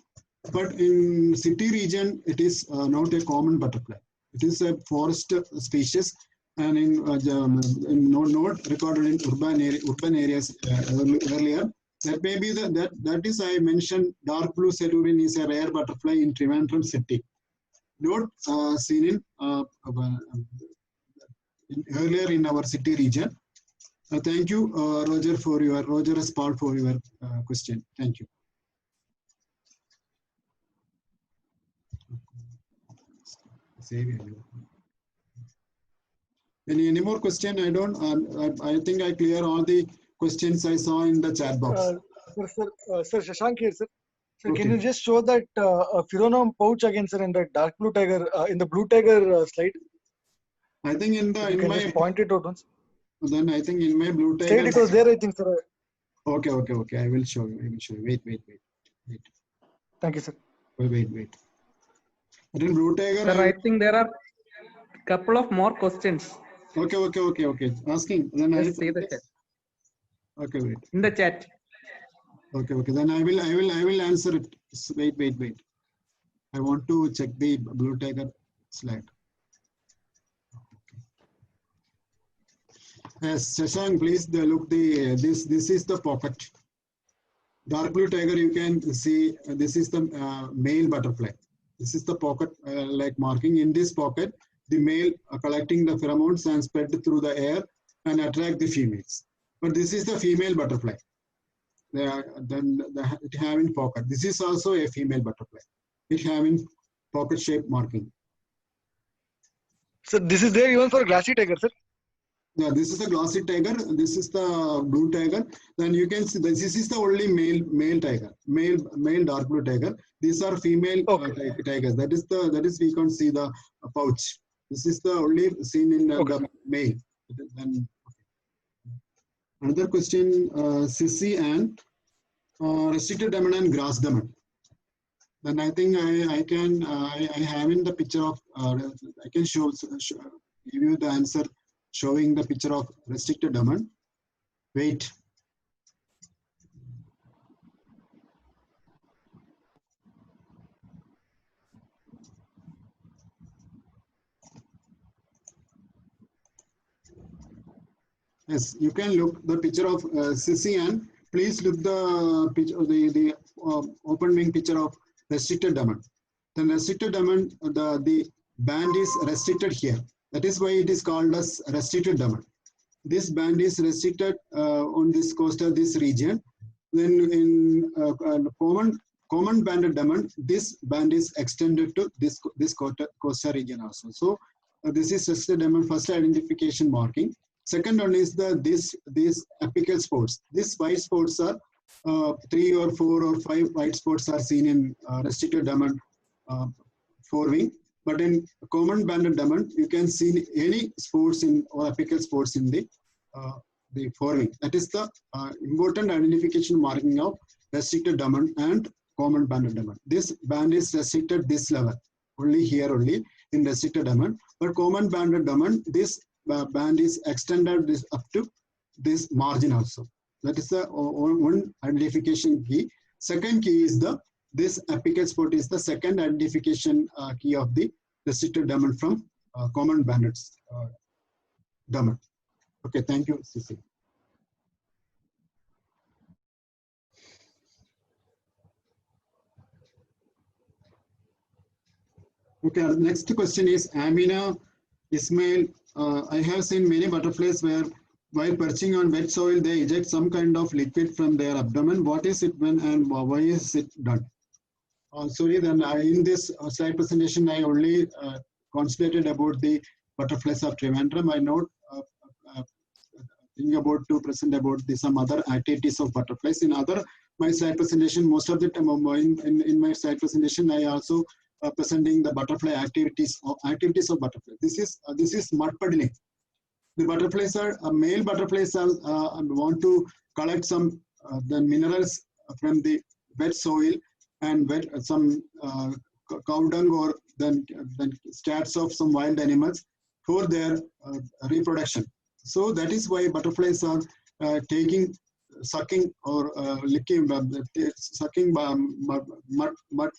but in city region it is not a common butterfly. It is a forest species, and not recorded in urban areas earlier. That may be that is I mentioned dark blue cerulean is a rare butterfly in Trivandrum city. Not seen in earlier in our city region. Thank you, Roger Spalt for your question. Thank you. Any more question? I think I clear all the questions I saw in the chat box. Sir, Shashank here, sir. So Okay. can you just show that pheromone pouch again, sir, in the dark blue tiger, in the blue tiger slide? I think in my just point it out once. Then I think in my blue tiger. Slide it was there, I think, sir. Okay. I will show you. Wait. Thank you, sir. Wait. Then blue tiger. Sir, I think there are a couple of more questions. Okay. Asking. Then I Just see the chat. Okay, wait. In the chat. Okay. Then I will answer it. Wait. I want to check the blue tiger slide. Yes, Shashank, please look this is the pocket. Dark blue tiger, you can see this is the male butterfly. This is the pocket like marking. In this pocket, the male are collecting the pheromones and spread through the air and attract the females. But this is the female butterfly. It having pocket. This is also a female butterfly. It having pocket shaped marking. So this is there even for glassy tiger, sir. Yeah, this is the glossy tiger. This is the blue tiger. Then you can see this is the only male tiger, male dark blue tiger. These are female tigers. That is we can see the pouch. This is the only seen in the male. Then, Another question, Sissi and restricted domain and grass domain. Then I think I have in the picture of, I can give you the answer showing the picture of restricted domain. Wait. Yes, you can look the picture of Sissi and please look the picture, the open wing picture of restricted domain. The restricted domain, the band is restricted here. That is why it is called as restricted domain. This band is restricted on this coastal, this region. Then in common banded domain, this band is extended to this coastal region also. So this is restricted domain first identification marking. Second one is these apical spots. These white spots are 3 or 4 or 5 white spots are seen in restricted domain forewing. But in common banded domain, you can see any spots in or apical spots in the forewing. That is the important identification marking of restricted domain and common banded domain. This band is restricted this level, only here only in restricted domain. But common banded domain, this band is extended this up to this margin also. That is the one identification key. Second key is this apical spot is the second identification key of the restricted domain from common banded domain. Okay, thank you, Sissi. Okay, next question is Amina Ismail. I have seen many butterflies where while perching on wet soil, they eject some kind of liquid from their abdomen. What is it when and why is it done? Sorry, then in this slide presentation, I only concentrated about the butterflies of Trivandrum. I not think about to present about some other activities of butterflies. In my slide presentation, most of the time in my slide presentation, I also presenting the butterfly activities of butterflies. This is mud puddling. The butterflies are male butterflies are want to collect some the minerals from the wet soil and some cow dung or then scats of some wild animals for their reproduction. So that is why butterflies are sucking or licking, sucking mud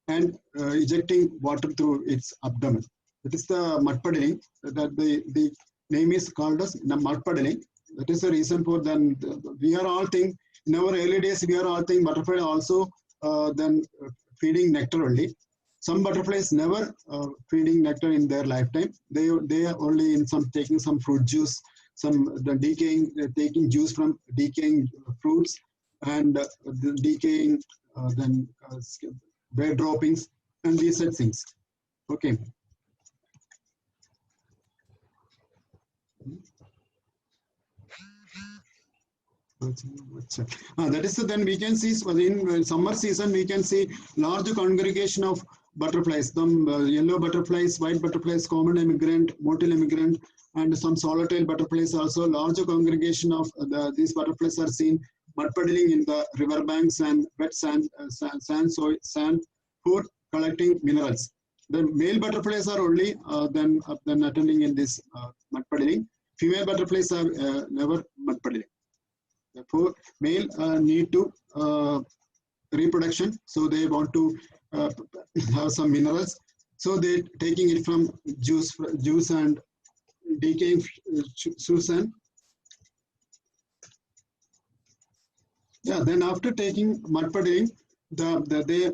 and ejecting water through its abdomen. That is the mud puddling. That the name is called as mud puddling. That is the reason for then we are all think in our early days we are all think butterfly also then feeding nectar only. Some butterflies never feeding nectar in their lifetime. They are only in taking some fruit juice, taking juice from decaying fruits and decaying bread droppings and these such things. Okay. That is then we can see in summer season we can see large congregation of butterflies, some yellow butterflies, white butterflies, common emigrant, motile emigrant, and some swallowtail butterflies. Also, larger congregation of these butterflies are seen mud puddling in the river banks and wet sand for collecting minerals. The male butterflies are only then attending in this mud puddling. Female butterflies are never mud puddling. Therefore, male need to reproduction, so they want to have some minerals. So they taking it from juice and decaying juice and then after taking mud puddling, they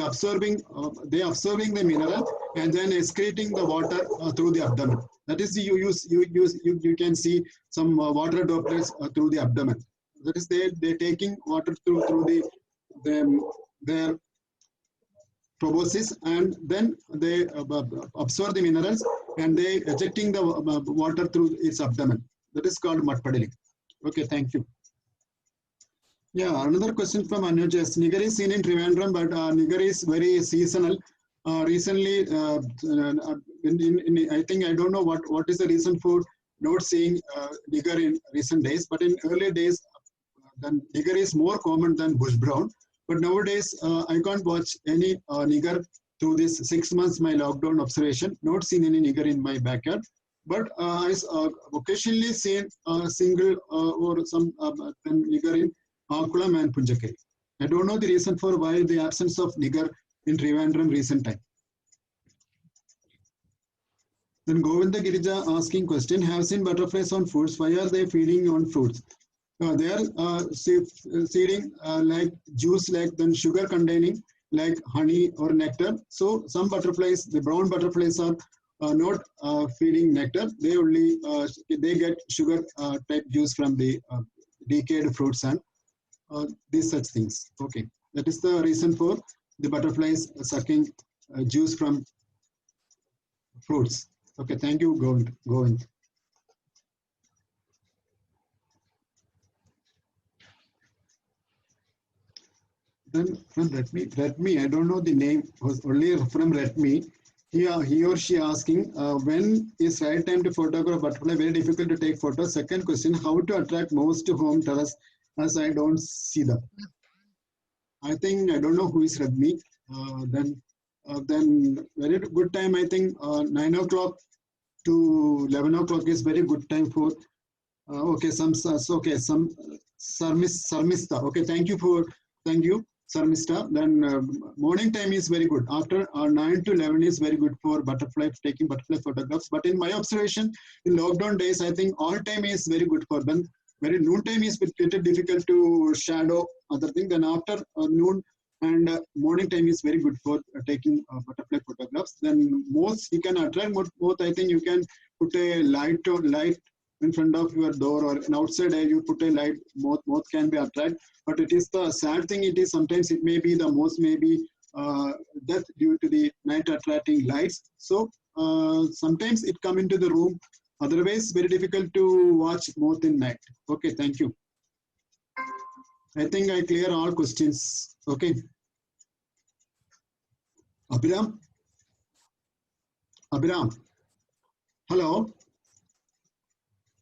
absorbing the mineral and then excreting the water through the abdomen. That is you can see some water droplets through the abdomen. That is they taking water through their proboscis and then they absorb the minerals and they ejecting the water through its abdomen. That is called mud puddling. Okay, thank you. Yeah, another question from Anuj. Nigger is seen in Trivandrum, but nigger is very seasonal. Recently, I think I don't know what is the reason for not seeing nigger in recent days, but in earlier days, then nigger is more common than bush brown. But nowadays, I can't watch any nigger through this 6 months my lockdown observation. Not seen any nigger in my backyard. But I occasionally seen a single or some nigger in Akulam and Punjakeri. I don't know the reason for why the absence of nigger in Trivandrum recent time. Then Govinda Girija asking question, have seen butterflies on fruits, why are they feeding on fruits? They are seeding like juice, like then sugar containing like honey or nectar. So some butterflies, the brown butterflies are not feeding nectar. They only they get sugar type juice from the decayed fruits and these such things. Okay, that is the reason for the butterflies sucking juice from fruits. Okay, thank you, Govind. Then from Redmi, I don't know the name, was only from Redmi. He or she asking, when is right time to photograph butterfly? Very difficult to take photos. Second question, how to attract moths to home terrace as I don't see them. I think, I don't know who is Redmi. Then very good time, I think 9 o'clock to 11 o'clock is very good time for, okay, some Sarmista. Okay, thank you. Sarmista. Then morning time is very good. After 9 to 11 is very good for taking butterfly photographs. But in my observation, in lockdown days, I think all time is very good for them. Very noon time is a little difficult to shadow other thing. Then after noon and morning time is very good for taking butterfly photographs. Then most you can attract both. I think you can put a light in front of your door or outside you put a light, moth can be attracted. But it is the sad thing, it is sometimes it may be the moth may be death due to the night attracting lights. So sometimes it come into the room. Otherwise, very difficult to watch moth in night. Okay, thank you. I think I clear all questions. Okay. Abhiram? Hello?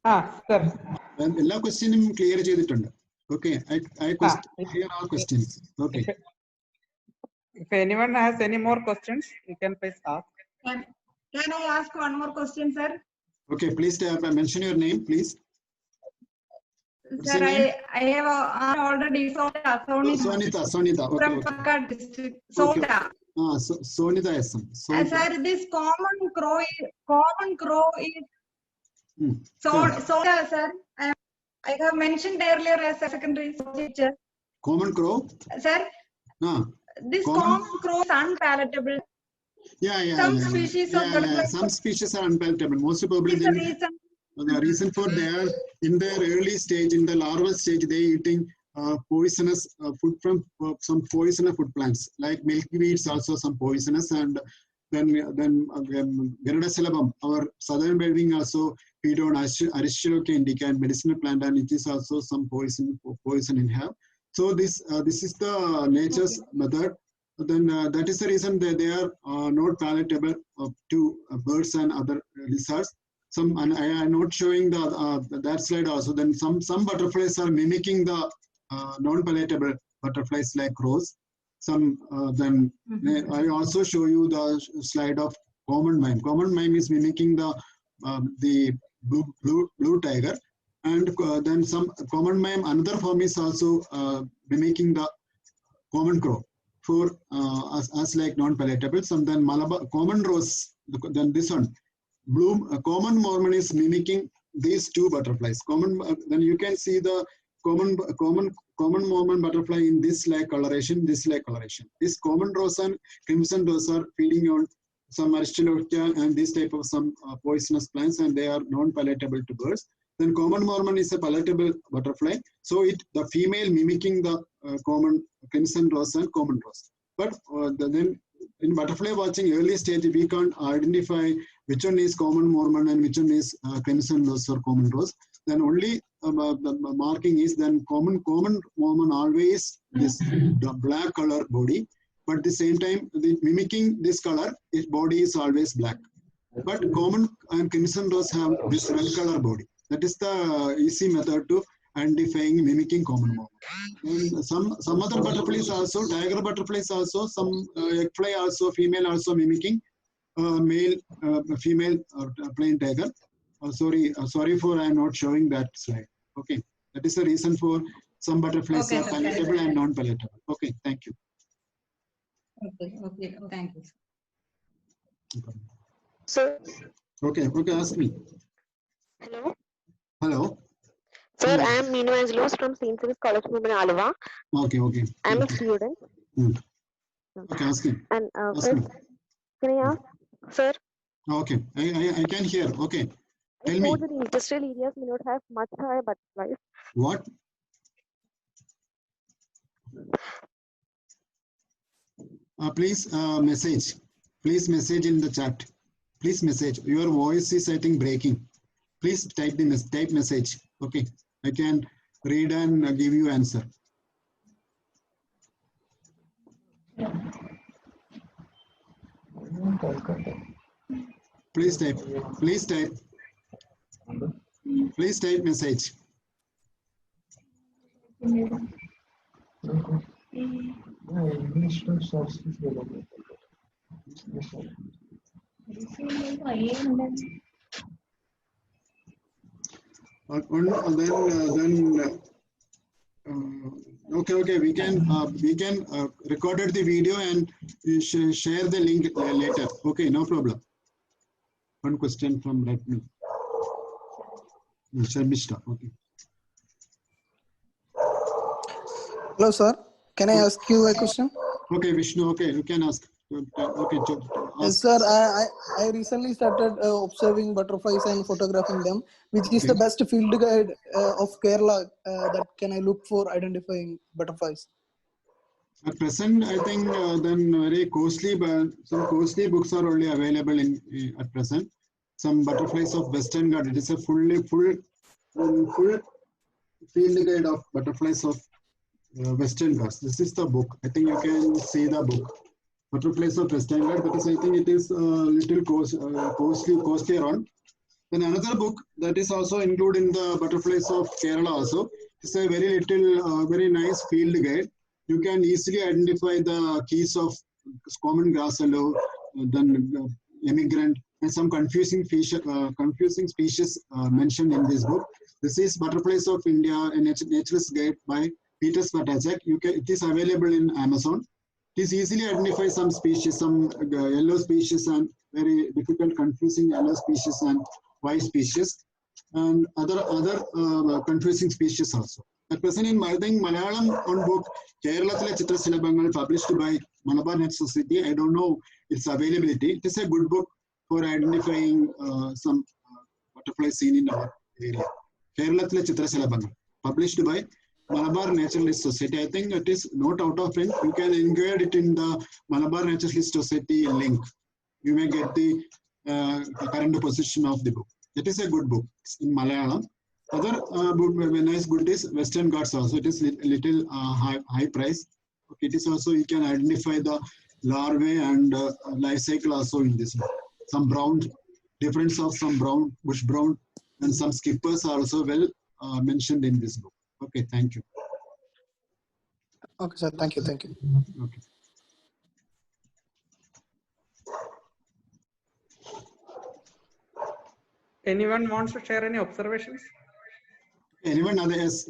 Sir. All questions clear cheyidittundu. Okay, I clear all questions. Okay. If anyone has any more questions, you can please ask. Can I ask one more question, sir? Okay, please mention your name, please. Sir, I have already Sonita. Okay, from okay. Pakkad district. Okay. Sonita. Sonita SM. Sir, this common crow is Sonita, sir. I have mentioned earlier as a secondary teacher. Common crow? Sir, this common crow is unpalatable. Some species of butterflies. Some species are unpalatable. Most probably the reason for their in their early stage, in the larval stage, they eating poisonous food from some poisonous food plants like milkweeds, also some poisonous, and then Garudasalabam, our southern building also feed on Aristolochia indica and medicinal plant, and it is also some poison in have. So this is the nature's method. Then that is the reason that they are not palatable to birds and other lizards. And I am not showing that slide also. Then some butterflies are mimicking the non-palatable butterflies like crows. Then I also show you the slide of common mime. Common mime is mimicking the blue tiger, and then some common mime. Another form is also mimicking the common crow for as like non-palatable. Some then Malabar common rose. Then this one. Common Mormon is mimicking these two butterflies. Then you can see the common Mormon butterfly in this like coloration, this common rose and crimson rose are feeding on some Aristolochia and this type of some poisonous plants, and they are non-palatable to birds. Then common Mormon is a palatable butterfly, so the female mimicking the common crimson rose and common rose. But then in butterfly watching early stage, we can't identify which one is common Mormon and which one is crimson rose or common rose. Then only the marking is then common Mormon always this black color body, but at the same time mimicking this color, its body is always black. but common and crimson rose have this red color body. That is the easy method to identifying mimicking common movement. And some other butterflies also, tiger butterflies also, some egg fly also, female also mimicking male, female or plain tiger. Sorry for I am not showing that slide. Okay, that is the reason for some butterflies Okay, are sir. palatable and non-palatable. Okay, thank you. Okay, thank you. Sir, Okay, ask me. hello. Hello. Sir, Hello. I am Minu Angelos from St. Philip's College of Alava. Okay. I am a student. Okay, ask me. And Ask first, me. can I ask, sir? Okay, I can hear. Okay, I tell me. thought that industrial areas may not have much higher butterflies. What? Please message. Please message in the chat. Please message. Your voice is, I think, breaking. Please type message. Okay, I can read and give you answer. Please type. Please type. Please type message. Okay, we can recorded the video and share the link later. Okay, no problem. One question from Redmi. Sharmishta. Okay. Hello, sir. Can I ask you a question? Okay, Vishnu. Okay, you can ask. Okay, Yes, sir. I recently started observing butterflies and photographing them. Which is the best field guide of Kerala that can I look for identifying butterflies? At present, I think then very costly, but some costly books are only available in at present. Some butterflies of Western Ghats. It is a full field guide of butterflies of Western Ghats. This is the book. I think you can see the book. Butterflies of Western Ghats. Because I think it is little costlier on. Then another book that is also included in the butterflies of Kerala also. It's a very little, very nice field guide. You can easily identify the keys of common grass willow, then emigrant, and some confusing species mentioned in this book. This is Butterflies of India, a Naturalist Guide by Peter Svatajek. It is available in Amazon. It is easily identify some species, some yellow species and very difficult, confusing yellow species and white species, and other confusing species also. At present in Malayalam on book Keralathile Chitra Silabangal published by Malabar Net Society. I don't know its availability. It is a good book for identifying some butterflies seen in our area. Keralathile Chitra Silabangal published by Malabar Naturalist Society. I think it is not out of print. You can include it in the Malabar Naturalist Society link. You may get the current position of the book. It is a good book. It's in Malayalam. Other nice book is Western Ghats also. It is little high price. Okay, it is also you can identify the larvae and life cycle also in this book. Some brown, difference of some brown, bush brown, and some skippers are also well mentioned in this book. Okay, thank you. Okay, sir. Thank you. Okay. Anyone wants to share any observations? Anyone other? Yes.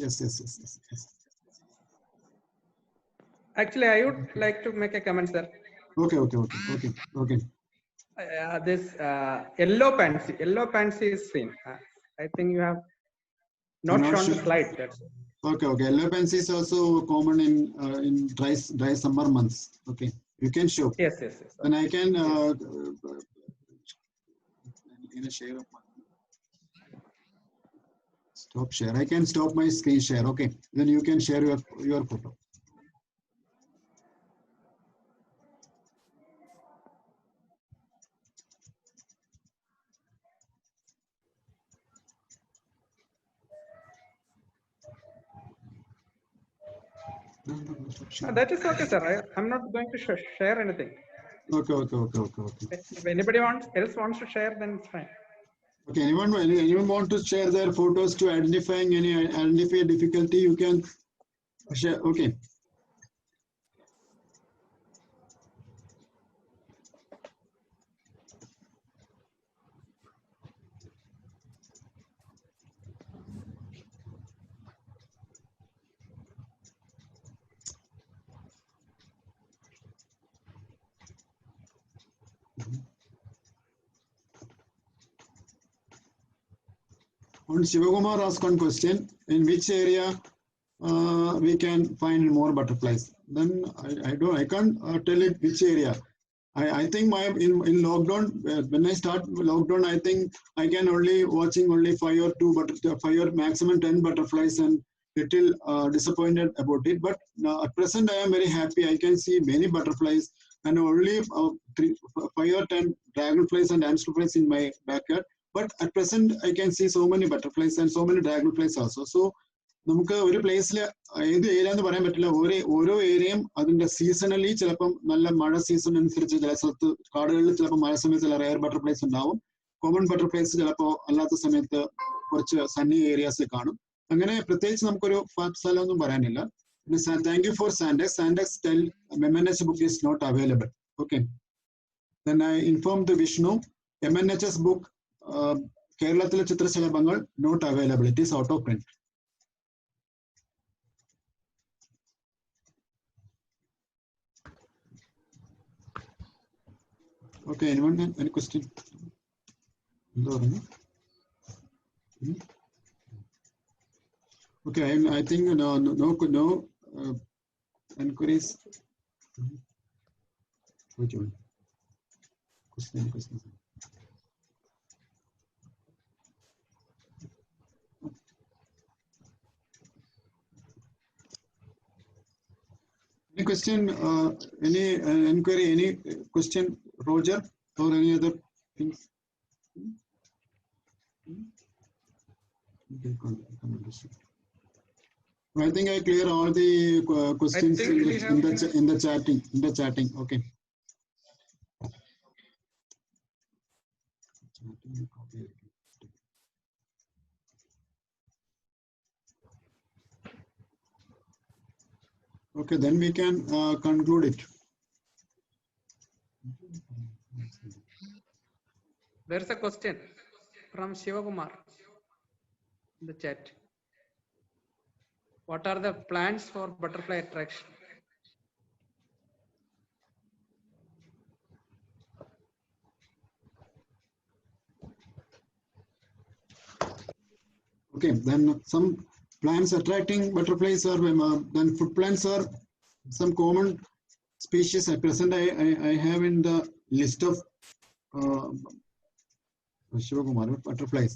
Actually, I would like to make a comment, sir. Okay. This yellow pansy is seen. I think you have not shown the slide. That's it. Okay. Yellow pansy is also common in dry summer months. Okay, you can show. Yes. And I can share. Stop share. I can stop my screen share. Okay, then you can share your photo. That is okay, sir. I'm not going to share anything. Okay. If anybody else wants to share, then it's fine. Okay, anyone want to share their photos to identify difficulty? You can share. Okay. On Shivakumar asked one question: in which area we can find more butterflies? Then I can't tell it which area. I think in lockdown, when I start lockdown, I think I can watching only 5 or maximum 10 butterflies, and little disappointed about it. But at present I am very happy. I can see many butterflies and only 5 or 10 dragonflies and damselflies in my backyard. But at present I can see so many butterflies and so many dragonflies also. So നമുക്ക് ഒരു പ്ലേസിൽ ഏത് area എന്ന് പറയാൻ പറ്റില്ല. ഓരോ ഏരിയയും അതിന്റെ സീസണലി ചിലപ്പം നല്ല മഴ സീസൺ അനുസരിച്ച് ചില സ്ഥലത്ത് കാടുകളിൽ ചിലപ്പോൾ മഴ സമയത്ത് ചില റെയർ ബട്ടർഫ്ലൈസ് ഉണ്ടാവും. കോമൺ ബട്ടർഫ്ലൈസ് ചിലപ്പോൾ അല്ലാത്ത സമയത്ത് കുറച്ച് സണ്ണി ഏരിയാസിൽ കാണും. അങ്ങനെ പ്രത്യേകിച്ച് നമുക്കൊരു സ്ഥലമൊന്നും പറയാനില്ല. Thank you for Sandex. Sandex tell MNH book is not available. Okay. Then I informed the Vishnu MNH's book കേരളത്തിലെ ചിത്രശലഭങ്ങൾ not available. It is out of print. Okay, anyone? Any question? Okay, I think no enquiries. Which one? Question. Any question? Any enquiry? Any question? Roger, or any other things? I think I clear all the questions in the chatting. Okay. Okay, then we can conclude it. There's a question from Shivakumar in the chat. What are the plans for butterfly attraction? Okay, then some plants attracting butterflies are then food plants are some common species. At present, I have in the list of Shivakumar butterflies.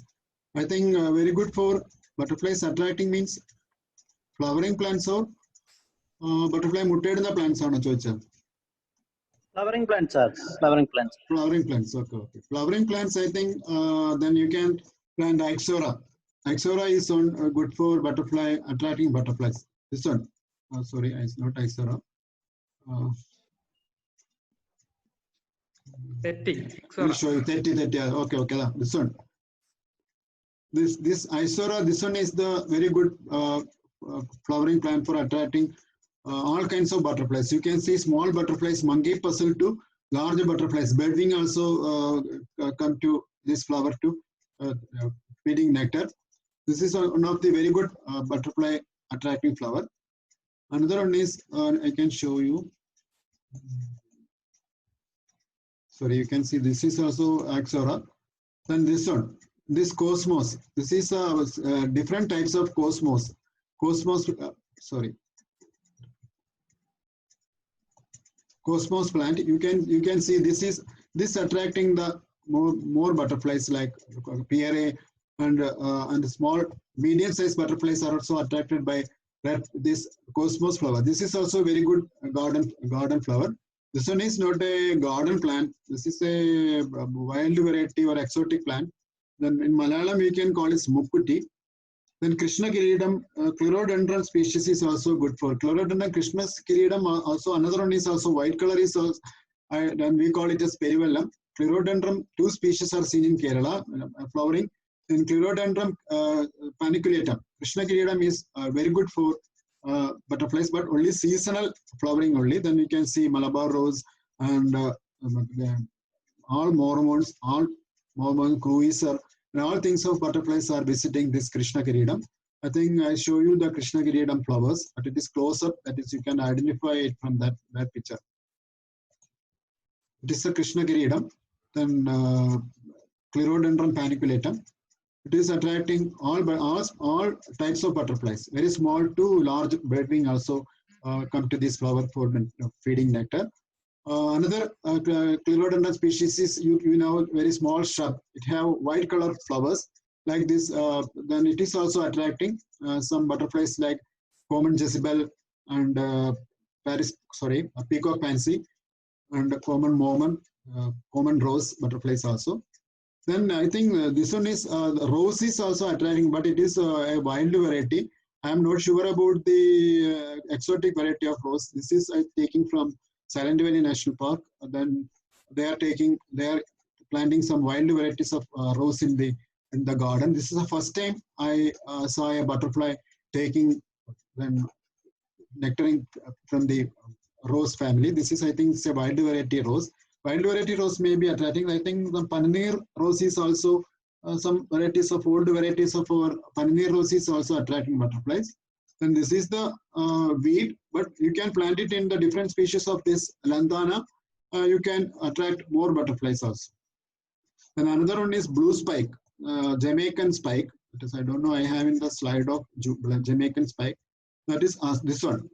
I think very good for butterflies attracting means flowering plants or butterfly muted plants are choice. Flowering plants, sir. Flowering plants. Flowering plants. Okay. Flowering plants. I think then you can plant Ixora. Ixora is good for butterfly attracting butterflies. This one. Sorry, it's not Ixora. I'll show you. 30. Okay. This one. This Ixora. This one is the very good flowering plant for attracting all kinds of butterflies. You can see small butterflies, monkey puzzle to large butterflies. Birdwing also come to this flower to feeding nectar. This is one of the very good butterfly attracting flower. Another one is I can show you. Sorry, you can see this is also Ixora. Then this one, this cosmos. This is different types of cosmos. Cosmos plant. You can see this attracting the more butterflies like PRA and small medium-sized butterflies are also attracted by this cosmos flower. This is also very good garden flower. This one is not a garden plant. This is a wild variety or exotic plant. Then in Malayalam we can call it Mukkutti. Then Krishna Kiridam, Chloroodendron species is also good for Chloroodendron Krishna Kiridam. Also another one is also white color is also, then we call it as perivellam. Clerodendron, 2 species are seen in Kerala flowering. In Clerodendron paniculatum, Krishna Kiridam is very good for butterflies, but only seasonal flowering only. Then we can see Malabar rose and all mormons, cruiser, and all things of butterflies are visiting this Krishna Kiridam. I think I show you the Krishna Kiridam flowers, but it is close up. That is, you can identify it from that picture. It is a Krishna Kiridam. Then Clerodendron paniculatum. It is attracting all types of butterflies. Very small to large birdwing also come to this flower for feeding nectar. Another Clerodendron species is you know very small shrub. It have white color flowers like this. Then it is also attracting some butterflies like common Jezebel and peacock pansy and common mormon, common rose butterflies also. Then I think this one is rose is also attracting, but it is a wild variety. I am not sure about the exotic variety of rose. This is taking from Silent Valley National Park. Then they are planting some wild varieties of rose in the garden. This is the first time I saw a butterfly taking nectaring from the rose family. This is, I think, it's a wild variety rose. Wild variety rose may be attracting. I think the Paneer rose is also some varieties of old varieties of our Paneer rose is also attracting butterflies. Then this is the weed, but you can plant it in the different species of this lantana. You can attract more butterflies also. Then another one is blue spike, Jamaican spike. That is, I don't know, I have in the slide of Jamaican spike. That is this one.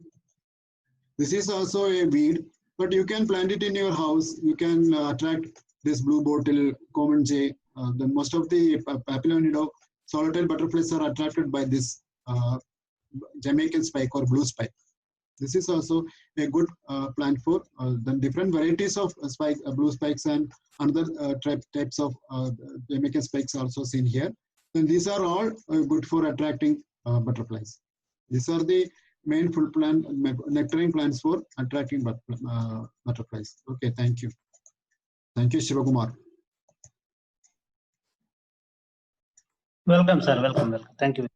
This is also a weed, but you can plant it in your house. You can attract this blue bottle, common jay. Then most of the Papilonidae solitary butterflies are attracted by this Jamaican spike or blue spike. This is also a good plant for then different varieties of spike, blue spikes and another types of Jamaican spikes also seen here. Then these are all good for attracting butterflies. These are the main full plant nectaring plants for attracting butterflies. Okay, thank you. Thank you, Shivakumar. Welcome, sir. Welcome. Thank you.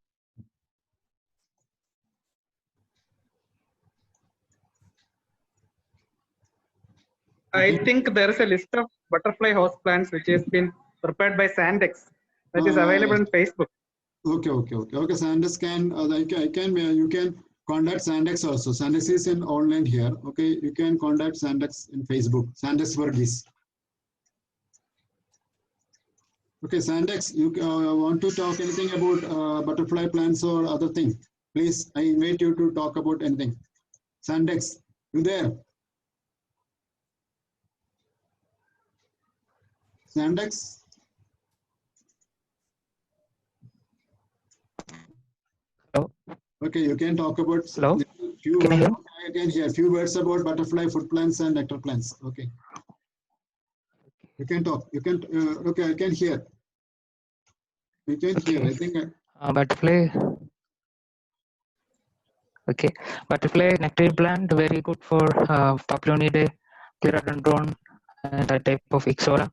I think there is a list of butterfly house plants which has been prepared by Sandex that is available on Facebook. Okay. Sandex can you can contact Sandex also. Sandex is in online here. Okay, you can contact Sandex in Facebook. Sandex Verghese. Okay, Sandex, you want to talk anything about butterfly plants or other thing? Please, I invite you to talk about anything. Sandex, you there? Sandex? Hello. Okay, you can talk about Hello. Can I can hear a few words about butterfly food plants and nectar plants. Okay. You can talk. You can. Okay, I can hear. You can hear. I think. Butterfly. Okay, butterfly nectar plant very good for Papilonidae, Clerodendron, and that type of Ixora.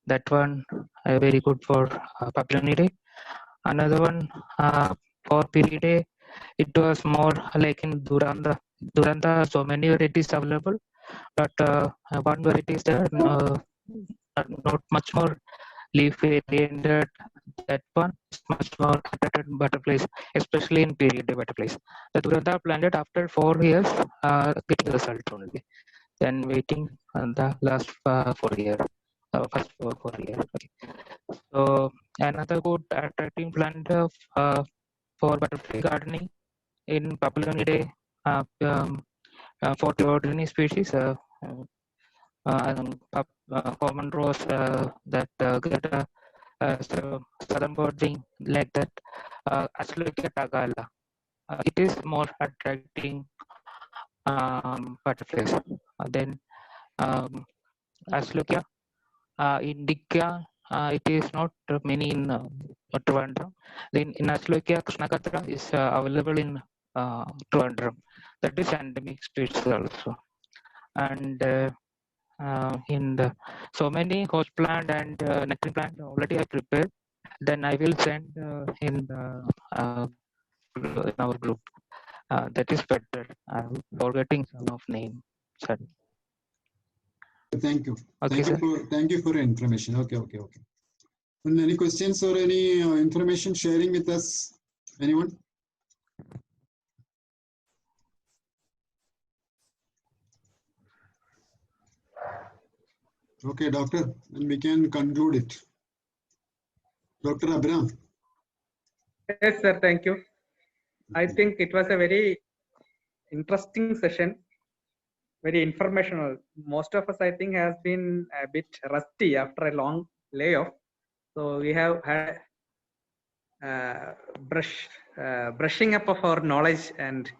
That one very good for Papilonidae. Another one for Piridae, it was more like in Duranta. Duranta, so many varieties available, but one variety is there, not much more leaf oriented. That one is much more attracted butterflies, especially in Piridae butterflies. The Duranta planted after 4 years, getting result only. Then waiting on the last 4 years. First 4 years. Okay. So another good attracting plant for butterfly gardening in Papilonidae for Clerodendron species, common rose that get southern birding like that, Asclepias tagala. It is more attracting butterflies. Then Asclepias indica, it is not many in Trivandrum. Then in Asclepias Krishnakatra is available in Trivandrum. That is endemic species also. And in the so many host plant and nectarine plant already I prepared. Then I will send in our group. That is better. I'm forgetting some of name. Sorry. Thank you. Okay, sir. Thank you for your information. Okay. And any questions or any information sharing with us? Anyone? Okay, doctor, and we can conclude it. Dr. Abraham. Yes, sir. Thank you. I think it was a very interesting session, very informational. Most of us, I think, has been a bit rusty after a long layoff. So we have had brushing up of our knowledge and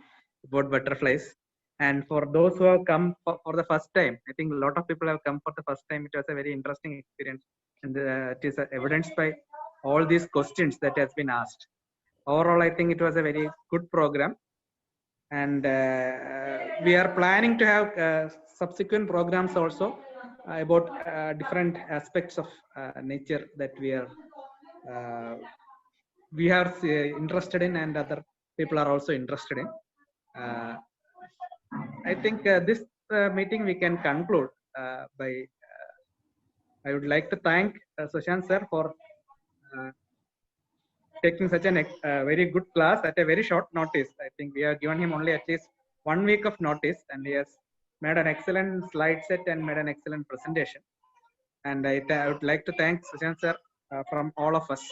about butterflies. And for those who have come for the first time, I think a lot of people have come for the first time. It was a very interesting experience, and it is evidenced by all these questions that has been asked. Overall, I think it was a very good program, and we are planning to have subsequent programs also about different aspects of nature that we are interested in, and other people are also interested in. I think this meeting we can conclude by. I would like to thank Sushant sir for taking such a very good class at a very short notice. I think we have given him only at least 1 week of notice, and he has made an excellent slide set and made an excellent presentation. And I would like to thank Sushant sir from all of us.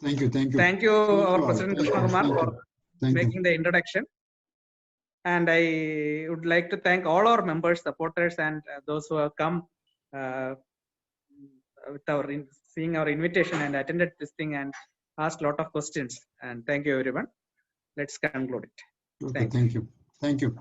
Thank you. Thank you, our President Krishna Kumar, for making the introduction. And I would like to thank all our members, supporters, and those who have come with seeing our invitation and attended this thing and asked a lot of questions. And thank you, everyone. Let's conclude it. Okay, thank you.